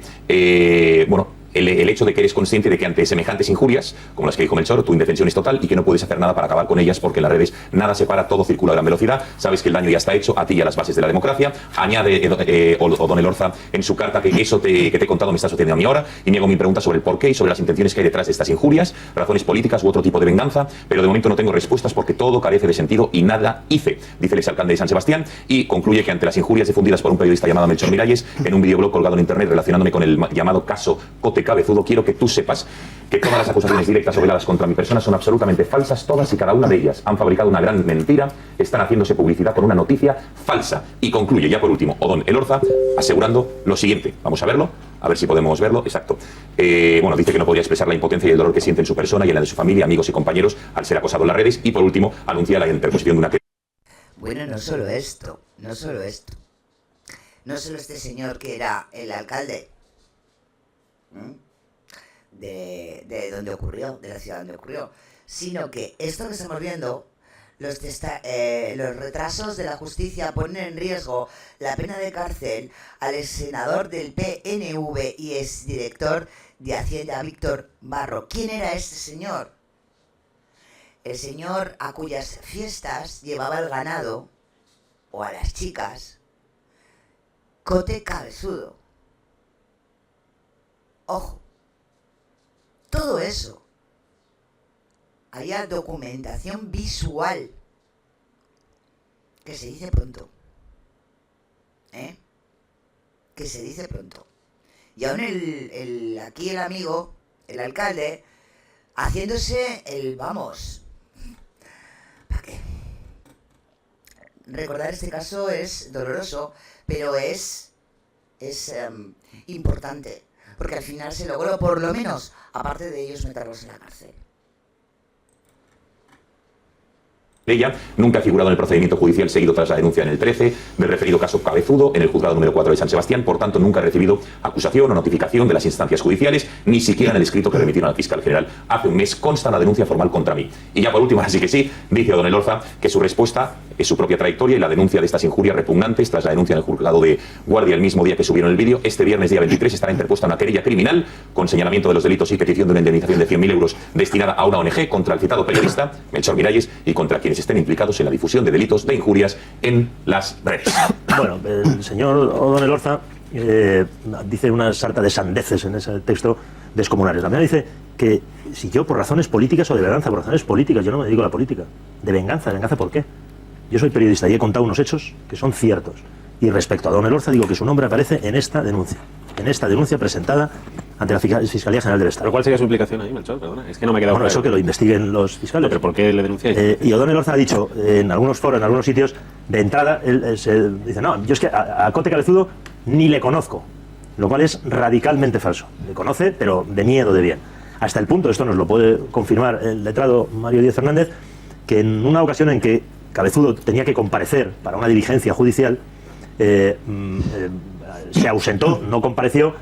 El hecho de que eres consciente de que ante semejantes injurias, como las que dijo Melchor, tu indefensión es total y que no puedes hacer nada para acabar con ellas porque en las redes nada se para, todo circula a gran velocidad, sabes que el daño ya está hecho a ti y a las bases de la democracia. Añade Odón Elorza en su carta que eso que te he contado me está sucediendo a mí ahora y me hago mi pregunta sobre el porqué y sobre las intenciones que hay detrás de estas injurias, razones políticas u otro tipo de venganza, pero de momento no tengo respuestas porque todo carece de sentido y nada hice, dice el exalcalde de San Sebastián, y concluye que ante las injurias difundidas por un periodista llamado Melchor Miralles en un videoblog colgado en internet relacionándome con el llamado caso Cote Cabezudo, quiero que tú sepas que todas las acusaciones directas o veladas contra mi persona son absolutamente falsas, todas y cada una de ellas. Han fabricado una gran mentira, están haciéndose publicidad con una noticia falsa. Y concluye ya por último Odón Elorza asegurando lo siguiente. Vamos a verlo, a ver si podemos verlo. Exacto. Dice que no podría expresar la impotencia y el dolor que siente en su persona y en la de su familia, amigos y compañeros al ser acosado en las redes. Y por último, anuncia la interposición de una... Bueno, no solo esto. No solo este señor que era el alcalde de donde ocurrió, de la ciudad donde ocurrió, sino que esto que estamos viendo, los retrasos de la justicia ponen en riesgo la pena de cárcel al exsenador del PNV y exdirector de Hacienda, Víctor Barro. ¿Quién era este señor? El señor a cuyas fiestas llevaba el ganado, o a las chicas, Cote Cabezudo. Ojo. Todo eso. Había documentación visual. Que se dice pronto. Que se dice pronto. Y aún aquí el amigo, el alcalde, haciéndose vamos. ¿Para qué? Recordar este caso es doloroso, pero es importante. Porque al final se logró, por lo menos, aparte de ellos, meterlos en la cárcel. Ella nunca ha figurado en el procedimiento judicial seguido tras la denuncia en el 13 del referido caso Cabezudo en el juzgado número 4 de San Sebastián, por tanto nunca ha recibido acusación o notificación de las instancias judiciales, ni siquiera en el escrito que remitieron al fiscal general hace un mes consta la denuncia formal contra mí. Y ya por último, así que sí, dice Odón Elorza que su respuesta es su propia trayectoria y la denuncia de estas injurias repugnantes tras la denuncia en el juzgado de guardia el mismo día que subieron el vídeo. Este viernes día 23 estará interpuesta una querella criminal con señalamiento de los delitos y petición de una indemnización de 100.000 euros destinada a una ONG contra el citado periodista Melchor Miralles y contra quienes estén implicados en la difusión de delitos de injurias en las redes. Bueno, el señor Odón Elorza dice una sarta de sandeces en ese texto descomunales. La primera dice que si yo por razones políticas o de venganza, por razones políticas, yo no me dedico a la política. ¿De venganza? ¿De venganza por qué? Yo soy periodista y he contado unos hechos que son ciertos. Y respecto a Odón Elorza digo que su nombre aparece en esta denuncia presentada ante la Fiscalía General del Estado. ¿Pero cuál sería su implicación ahí, Melchor? Perdona, es que no me ha quedado claro. Eso que lo investiguen los fiscales. ¿Pero por qué le denunciáis? Y Odón Elorza ha dicho en algunos foros, en algunos sitios, de entrada, él dice, no, yo es que a Cote Cabezudo ni le conozco, lo cual es radicalmente falso. Le conoce, pero de miedo de bien. Hasta el punto, esto nos lo puede confirmar el letrado Mario Díez Fernández, que en una ocasión en que Cabezudo tenía que comparecer para una diligencia judicial, se ausentó, no compareció,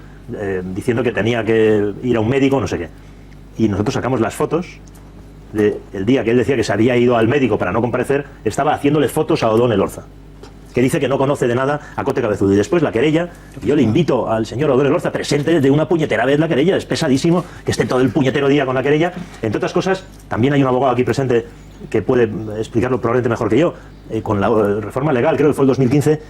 diciendo que tenía que ir a un médico, no sé qué. Y nosotros sacamos las fotos del día que él decía que se había ido al médico para no comparecer, estaba haciéndole fotos a Odón Elorza, que dice que no conoce de nada a Cote Cabezudo. Y después la querella, yo le invito al señor Odón Elorza, presente de una puñetera vez la querella, es pesadísimo que esté todo el puñetero día con la querella. Entre otras cosas, también hay un abogado aquí presente que puede explicarlo probablemente mejor que yo. Con la reforma legal, creo que fue el 2015,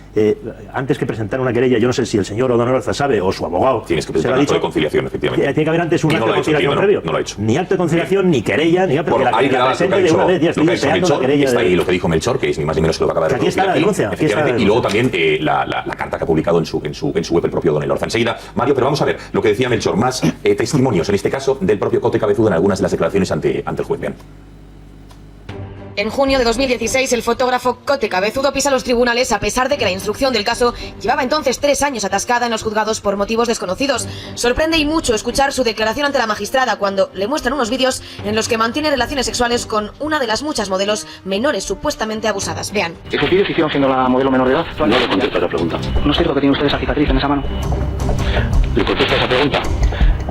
antes que presentar una querella, yo no sé si el señor O'Donnell Orza sabe o su abogado tienes que presentar un acto de conciliación, efectivamente. Tiene que haber antes un Y acto no de lo ha hecho, conciliación entiendo, previo. no lo ha hecho. Ni acto de conciliación, ni querella, ni Bueno, ahí queda lo que ha dicho Melchor, está ahí lo que dijo Melchor, que es ni más ni menos que lo que acaba de Aquí está la denuncia. Efectivamente, y luego también la carta que ha publicado en su web el propio O'Donnell Orza. Enseguida, Mario, pero vamos a ver lo que decía Melchor, más testimonios, en este caso, del propio Cote Cabezudo en algunas de las declaraciones ante el juez. Vean. En junio de 2016, el fotógrafo Cote Cabezudo pisa los tribunales a pesar de que la instrucción del caso llevaba entonces 3 años atascada en los juzgados por motivos desconocidos. Sorprende y mucho escuchar su declaración ante la magistrada cuando le muestran unos vídeos en los que mantiene relaciones sexuales con una de las muchas modelos menores supuestamente abusadas. Vean. ¿Esos vídeos se hicieron siendo la modelo menor de edad? No le contesto a la pregunta. ¿No es cierto que tiene usted esa cicatriz en esa mano? ¿Le contesto a esa pregunta?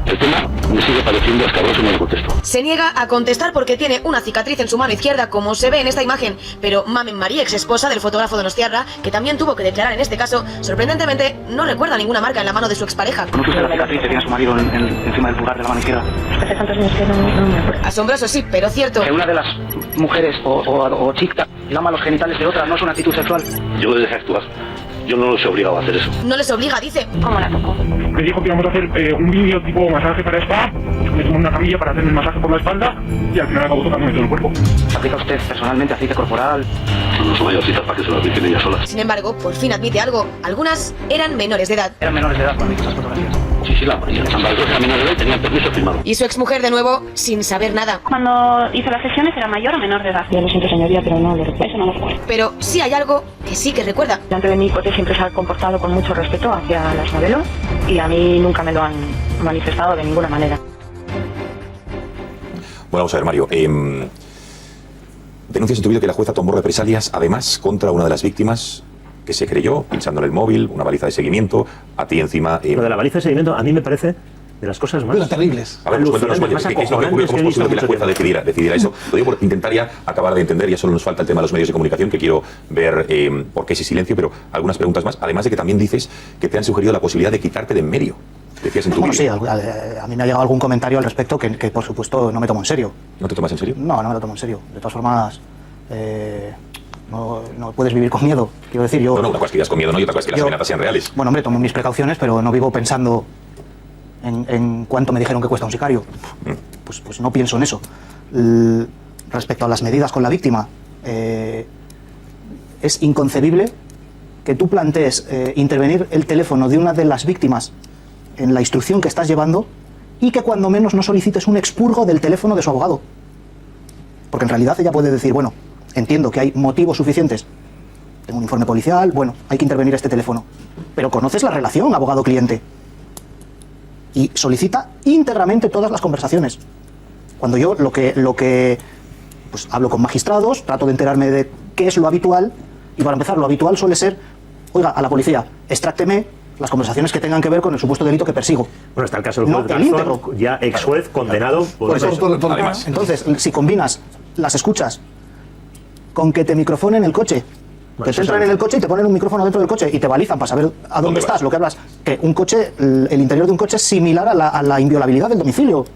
El tema me sigue pareciendo escabroso y no le contesto. Se niega a contestar porque tiene una cicatriz en su mano izquierda, como se ve en esta imagen, pero Mamen María, ex esposa del fotógrafo Donostiarra, que también tuvo que declarar en este caso, sorprendentemente no recuerda ninguna marca en la mano de su expareja. ¿Conoce usted la cicatriz que tiene su marido encima del pulgar de la mano izquierda? Hace tantos años que no me acuerdo. Asombroso sí, pero cierto. Que una de las mujeres o chicas lama los genitales de otra no es una actitud sexual. Yo dejé actuar. Yo no los he obligado a hacer eso. No les obliga, dice. ¿Cómo la tocó? Me dijo que íbamos a hacer un vídeo tipo masaje para spa, me tomó una camilla para hacer el masaje por la espalda y al final acabó tocándome todo el cuerpo. ¿Aplica usted personalmente aceite corporal? No son mayorcitas para que se lo apliquen ellas solas. Sin embargo, por fin admite algo. Algunas eran menores de edad. ¿Eran menores de edad cuando hizo esas fotografías? Sí, la mayoría. Ambas dos eran menores de edad y tenían permiso firmado. Y su exmujer de nuevo, sin saber nada. Cuando hizo las sesiones era mayor o menor de edad. Yo lo siento, señoría, pero no lo recuerdo. Eso no lo recuerdo. Pero sí hay algo que sí que recuerda. Delante de mí, Cote siempre se ha comportado con mucho respeto hacia las modelos y a mí nunca me lo han manifestado de ninguna manera. Bueno, vamos a ver, Mario. Denuncias en tu vídeo que la jueza tomó represalias, además, contra una de las víctimas que se creyó, pinchándole el móvil, una baliza de seguimiento, a ti encima... Lo de la baliza de seguimiento a mí me parece de las cosas más... terribles. A ver, pues cuéntanos, Mario, ¿qué es lo que ocurrió? ¿Cómo es posible que la jueza decidiera eso? Lo digo por intentar ya acabar de entender, ya solo nos falta el tema de los medios de comunicación, que quiero ver por qué ese silencio, pero algunas preguntas más, además de que también dices que te han sugerido la posibilidad de quitarte de en medio. Decías en tu Bueno, vídeo. sí, a mí me ha llegado algún comentario al respecto que por supuesto no me tomo en serio. ¿No te tomas en serio? No, no me lo tomo en serio. De todas formas, no puedes vivir con miedo. Quiero decir, yo... No, una cosa es que vivas con miedo, ¿no? Y otra cosa es que las amenazas sean reales. Bueno, hombre, tomo mis precauciones, pero no vivo pensando en cuánto me dijeron que cuesta un sicario. Pues no pienso en eso. Respecto a las medidas con la víctima, es inconcebible que tú plantees intervenir el teléfono de una de las víctimas en la instrucción que estás llevando y que cuando menos no solicites un expurgo del teléfono de su abogado. Porque en realidad ella puede decir, bueno, entiendo que hay motivos suficientes, tengo un informe policial, bueno, hay que intervenir este teléfono, pero conoces la relación abogado-cliente y solicita íntegramente todas las conversaciones. Cuando yo lo que pues hablo con magistrados, trato de enterarme de qué es lo habitual, y para empezar lo habitual suele ser, oiga, a la policía, extrácteme las conversaciones que tengan que ver con el supuesto delito que persigo. Bueno, está el caso del juez Garzón, ya ex juez condenado por eso. Además. Entonces, si combinas las escuchas con que te microfonen el coche, que te entran en el coche y te ponen un micrófono dentro del coche y te balizan para saber a dónde estás, lo que hablas, que un coche, el interior de un coche es similar a la inviolabilidad del domicilio.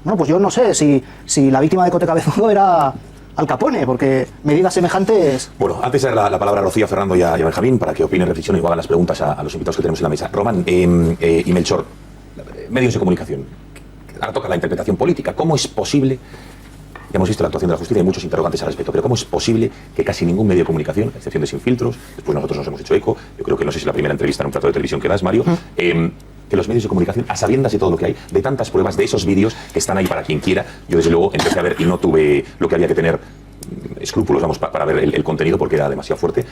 Bueno, pues yo no sé si la víctima de Cote Cabezudo era Al Capone, porque medidas semejantes... Bueno, antes de dar la palabra a Rocío, a Fernando y a Benjamín para que opinen, reflexionen y hagan las preguntas a los invitados que tenemos en la mesa. Román y Melchor, medios de comunicación. Ahora toca la interpretación política. ¿Cómo es posible? Ya hemos visto la actuación de la justicia, hay muchos interrogantes al respecto, pero ¿cómo es posible que casi ningún medio de comunicación, a excepción de Sin Filtros, después nosotros nos hemos hecho eco, yo creo que no sé si es la primera entrevista en un plato de televisión que das, Mario, que los medios de comunicación, a sabiendas de todo lo que hay, de tantas pruebas, de esos vídeos que están ahí para quien quiera, yo desde luego empecé a ver y no tuve lo que había que tener escrúpulos, vamos, para ver el contenido porque era demasiado fuerte.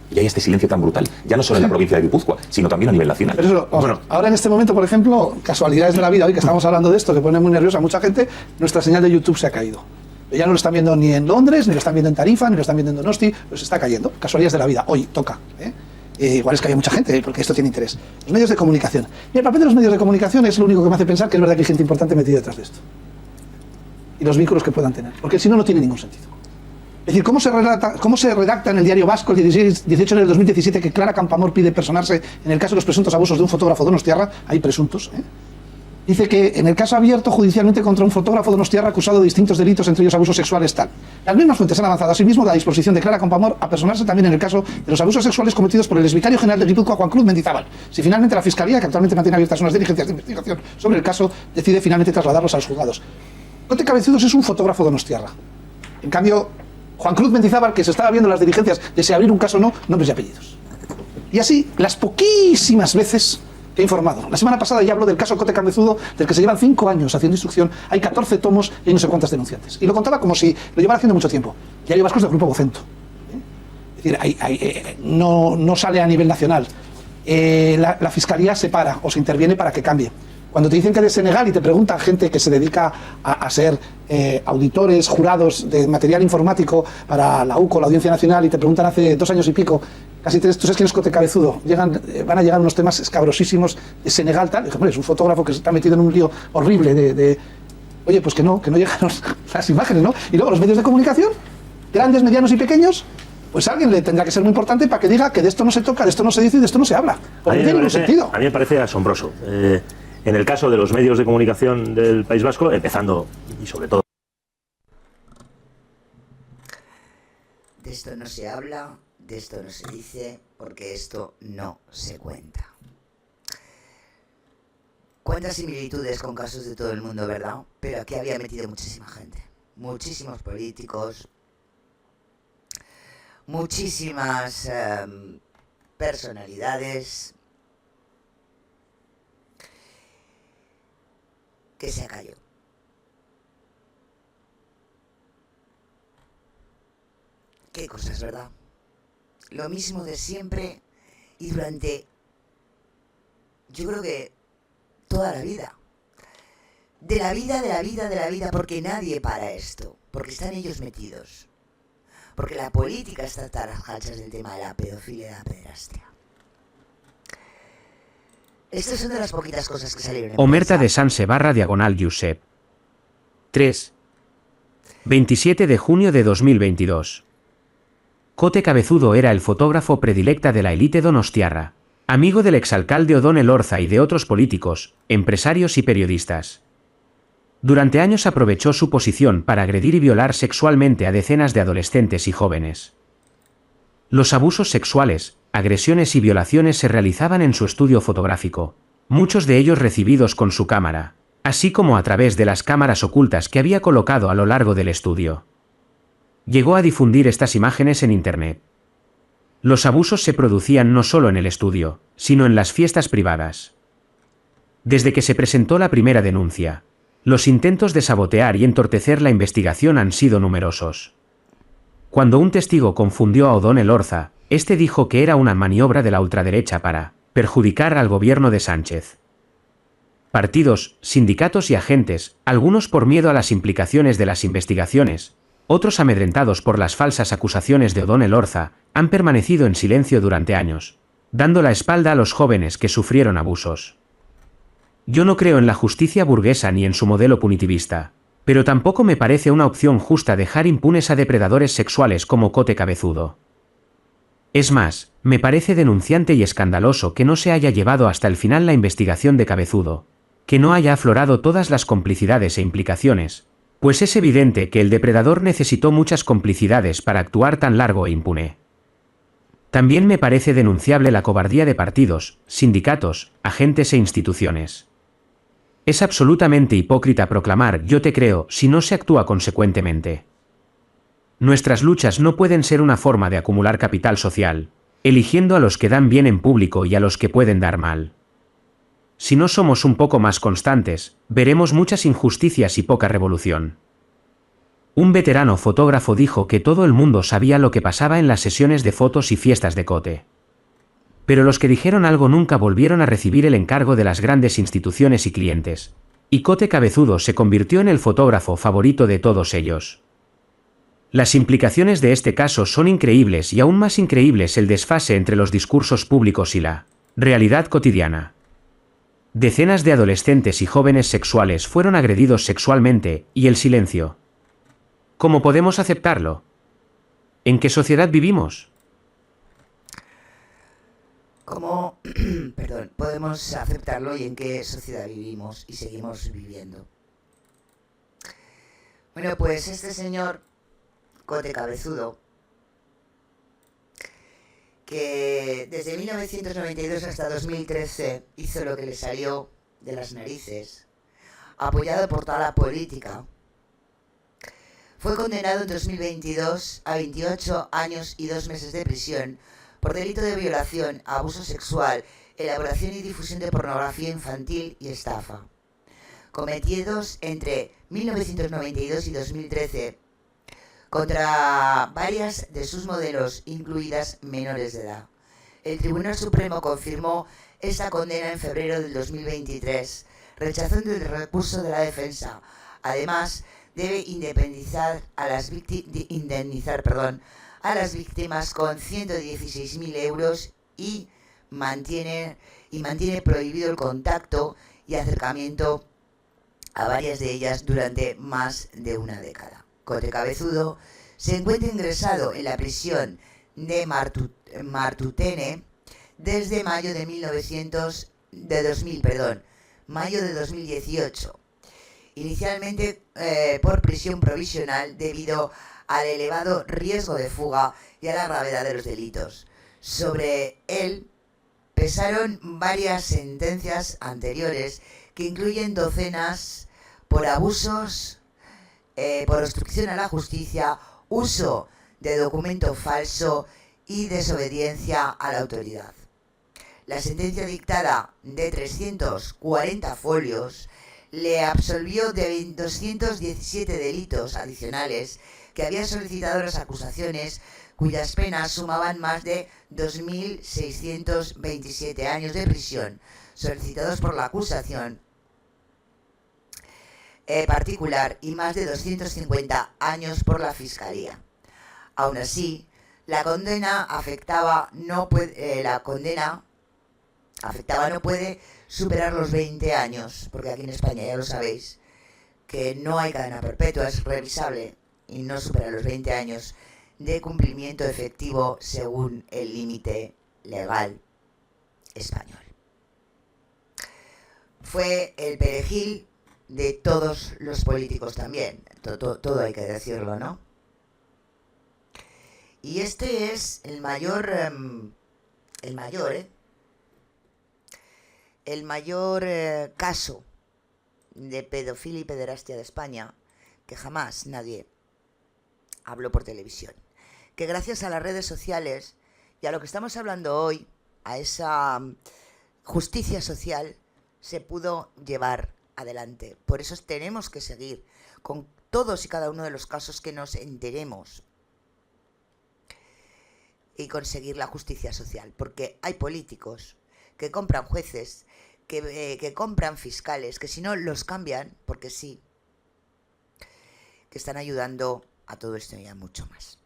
Y hay este silencio tan brutal, ya no solo en la provincia de Guipúzcoa, sino también a nivel nacional. Pero eso, bueno, ahora en este momento, por ejemplo, casualidades de la vida, hoy que estamos hablando de esto, que pone muy nerviosa a mucha gente, nuestra señal de YouTube se ha caído. Ya no lo están viendo ni en Londres, ni lo están viendo en Tarifa, ni lo están viendo en Donosti, pues está cayendo. Casualidades de la vida, hoy toca. Igual es que hay mucha gente, porque esto tiene interés. Los medios de comunicación. Y el papel de los medios de comunicación es lo único que me hace pensar que es verdad que hay gente importante metida detrás de esto. Y los vínculos que puedan tener, porque si no, no tiene ningún sentido. Es decir, ¿cómo se redacta en el diario Vasco el 18 del 2017 que Clara Campoamor pide personarse en el caso de los presuntos abusos de un fotógrafo donostiarra? Hay presuntos, Dice que en el caso abierto judicialmente contra un fotógrafo donostiarra acusado de distintos delitos, entre ellos abusos sexuales, tal. Las mismas fuentes han avanzado asimismo la disposición de Clara Campoamor a personarse también en el caso de los abusos sexuales cometidos por el exvicario general de Guipúzcoa, Juan Cruz Mendizábal. Si finalmente la Fiscalía, que actualmente mantiene abiertas unas diligencias de investigación sobre el caso, decide finalmente trasladarlos a los juzgados. Cote Cabezudos es un fotógrafo donostiarra. En cambio, Juan Cruz Mendizábal, que se estaba viendo las diligencias de si abrir un caso o no, nombres y apellidos. Y así, las poquísimas veces que he informado. La semana pasada ya hablo del caso Cote Cabezudo, del que se llevan 5 años haciendo instrucción, hay 14 tomos y no sé cuántas denunciantes. Y lo contaba como si lo llevara haciendo mucho tiempo. Diario Vasco es del Grupo Vocento. Es decir, no sale a nivel nacional. La Fiscalía se para o se interviene para que cambie. Cuando te dicen que de Senegal y te preguntan gente que se dedica a ser auditores, jurados de material informático para la UCO, la Audiencia Nacional, y te preguntan hace 2 años y pico, casi 3, ¿tú sabes quién es Cote Cabezudo? Van a llegar unos temas escabrosísimos de Senegal, tal. Y dije, es un fotógrafo que se está metido en un lío horrible oye, pues que no llegan las imágenes, ¿no? Y luego los medios de comunicación, grandes, medianos y pequeños, pues alguien le tendrá que ser muy importante para que diga que de esto no se toca, de esto no se dice y de esto no se habla. Porque no tiene ningún sentido. A mí me parece asombroso. En el caso de los medios de comunicación del País Vasco, empezando y sobre todo. De esto no se habla, de esto no se dice, porque esto no se cuenta. Cuántas similitudes con casos de todo el mundo, ¿verdad? Pero aquí había metido muchísima gente, muchísimos políticos, muchísimas personalidades que se acalló. Qué cosas, ¿verdad? Lo mismo de siempre y durante, yo creo que toda la vida. De la vida, porque nadie para esto. Porque están ellos metidos. Porque la política está hasta las hachas del tema de la pedofilia y la pederastia. Estas son de las poquitas cosas que salieron en Omerta de Sanse / Josep. 3. 27 de junio de 2022. Cote Cabezudo era el fotógrafo predilecta de la élite donostiarra, amigo del exalcalde Odón Elorza y de otros políticos, empresarios y periodistas. Durante años aprovechó su posición para agredir y violar sexualmente a decenas de adolescentes y jóvenes. Los abusos sexuales, agresiones y violaciones se realizaban en su estudio fotográfico, muchos de ellos recibidos con su cámara, así como a través de las cámaras ocultas que había colocado a lo largo del estudio. Llegó a difundir estas imágenes en Internet. Los abusos se producían no solo en el estudio, sino en las fiestas privadas. Desde que se presentó la primera denuncia, los intentos de sabotear y entorpecer la investigación han sido numerosos. Cuando un testigo confundió a Odón Elorza, este dijo que era una maniobra de la ultraderecha para perjudicar al gobierno de Sánchez. Partidos, sindicatos y agentes, algunos por miedo a las implicaciones de las investigaciones, otros amedrentados por las falsas acusaciones de Odón Elorza, han permanecido en silencio durante años, dando la espalda a los jóvenes que sufrieron abusos. Yo no creo en la justicia burguesa ni en su modelo punitivista, pero tampoco me parece una opción justa dejar impunes a depredadores sexuales como Cote Cabezudo. Es más, me parece denunciante y escandaloso que no se haya llevado hasta el final la investigación de Cabezudo, que no haya aflorado todas las complicidades e implicaciones, pues es evidente que el depredador necesitó muchas complicidades para actuar tan largo e impune. También me parece denunciable la cobardía de partidos, sindicatos, agentes e instituciones. Es absolutamente hipócrita proclamar "yo te creo" si no se actúa consecuentemente. Nuestras luchas no pueden ser una forma de acumular capital social, eligiendo a los que dan bien en público y a los que pueden dar mal. Si no somos un poco más constantes, veremos muchas injusticias y poca revolución. Un veterano fotógrafo dijo que todo el mundo sabía lo que pasaba en las sesiones de fotos y fiestas de Cote. Pero los que dijeron algo nunca volvieron a recibir el encargo de las grandes instituciones y clientes. Y Cote Cabezudo se convirtió en el fotógrafo favorito de todos ellos. Las implicaciones de este caso son increíbles y aún más increíbles el desfase entre los discursos públicos y la realidad cotidiana. Decenas de adolescentes y jóvenes sexuales fueron agredidos sexualmente, y el silencio. ¿Cómo podemos aceptarlo? ¿En qué sociedad vivimos? cómo perdón, podemos aceptarlo y en qué sociedad vivimos y seguimos viviendo. Bueno, pues este señor Cote Cabezudo, que desde 1992 hasta 2013 hizo lo que le salió de las narices, apoyado por toda la política, fue condenado en 2022 a 28 años y 2 meses de prisión por delito de violación, abuso sexual, elaboración y difusión de pornografía infantil y estafa, cometidos entre 1992 y 2013 contra varias de sus modelos, incluidas menores de edad. El Tribunal Supremo confirmó esta condena en febrero del 2023, rechazando el recurso de la defensa. Además, debe indemnizar a las víctimas con 116.000 euros y mantiene prohibido el contacto y acercamiento a varias de ellas durante más de una década. Cote Cabezudo se encuentra ingresado en la prisión de Martutene desde mayo de 2018, inicialmente por prisión provisional debido al elevado riesgo de fuga y a la gravedad de los delitos. Sobre él pesaron varias sentencias anteriores que incluyen docenas por abusos, por obstrucción a la justicia, uso de documento falso y desobediencia a la autoridad. La sentencia dictada de 340 folios le absolvió de 217 delitos adicionales que había solicitado las acusaciones, cuyas penas sumaban más de 2.627 años de prisión solicitados por la acusación particular y más de 250 años por la Fiscalía. Aún así, la condena no puede superar los 20 años, porque aquí en España ya lo sabéis, que no hay cadena perpetua, es revisable y no supera los 20 años de cumplimiento efectivo según el límite legal español. Fue el perejil de todos los políticos también, todo hay que decirlo, ¿no? Y este es el mayor caso de pedofilia y pederastia de España que jamás nadie habló por televisión. Que gracias a las redes sociales y a lo que estamos hablando hoy, a esa justicia social, se pudo llevar adelante. Por eso tenemos que seguir con todos y cada uno de los casos que nos enteremos y conseguir la justicia social, porque hay políticos que compran jueces, que compran fiscales, que si no los cambian, porque sí, que están ayudando a todo esto y a mucho más.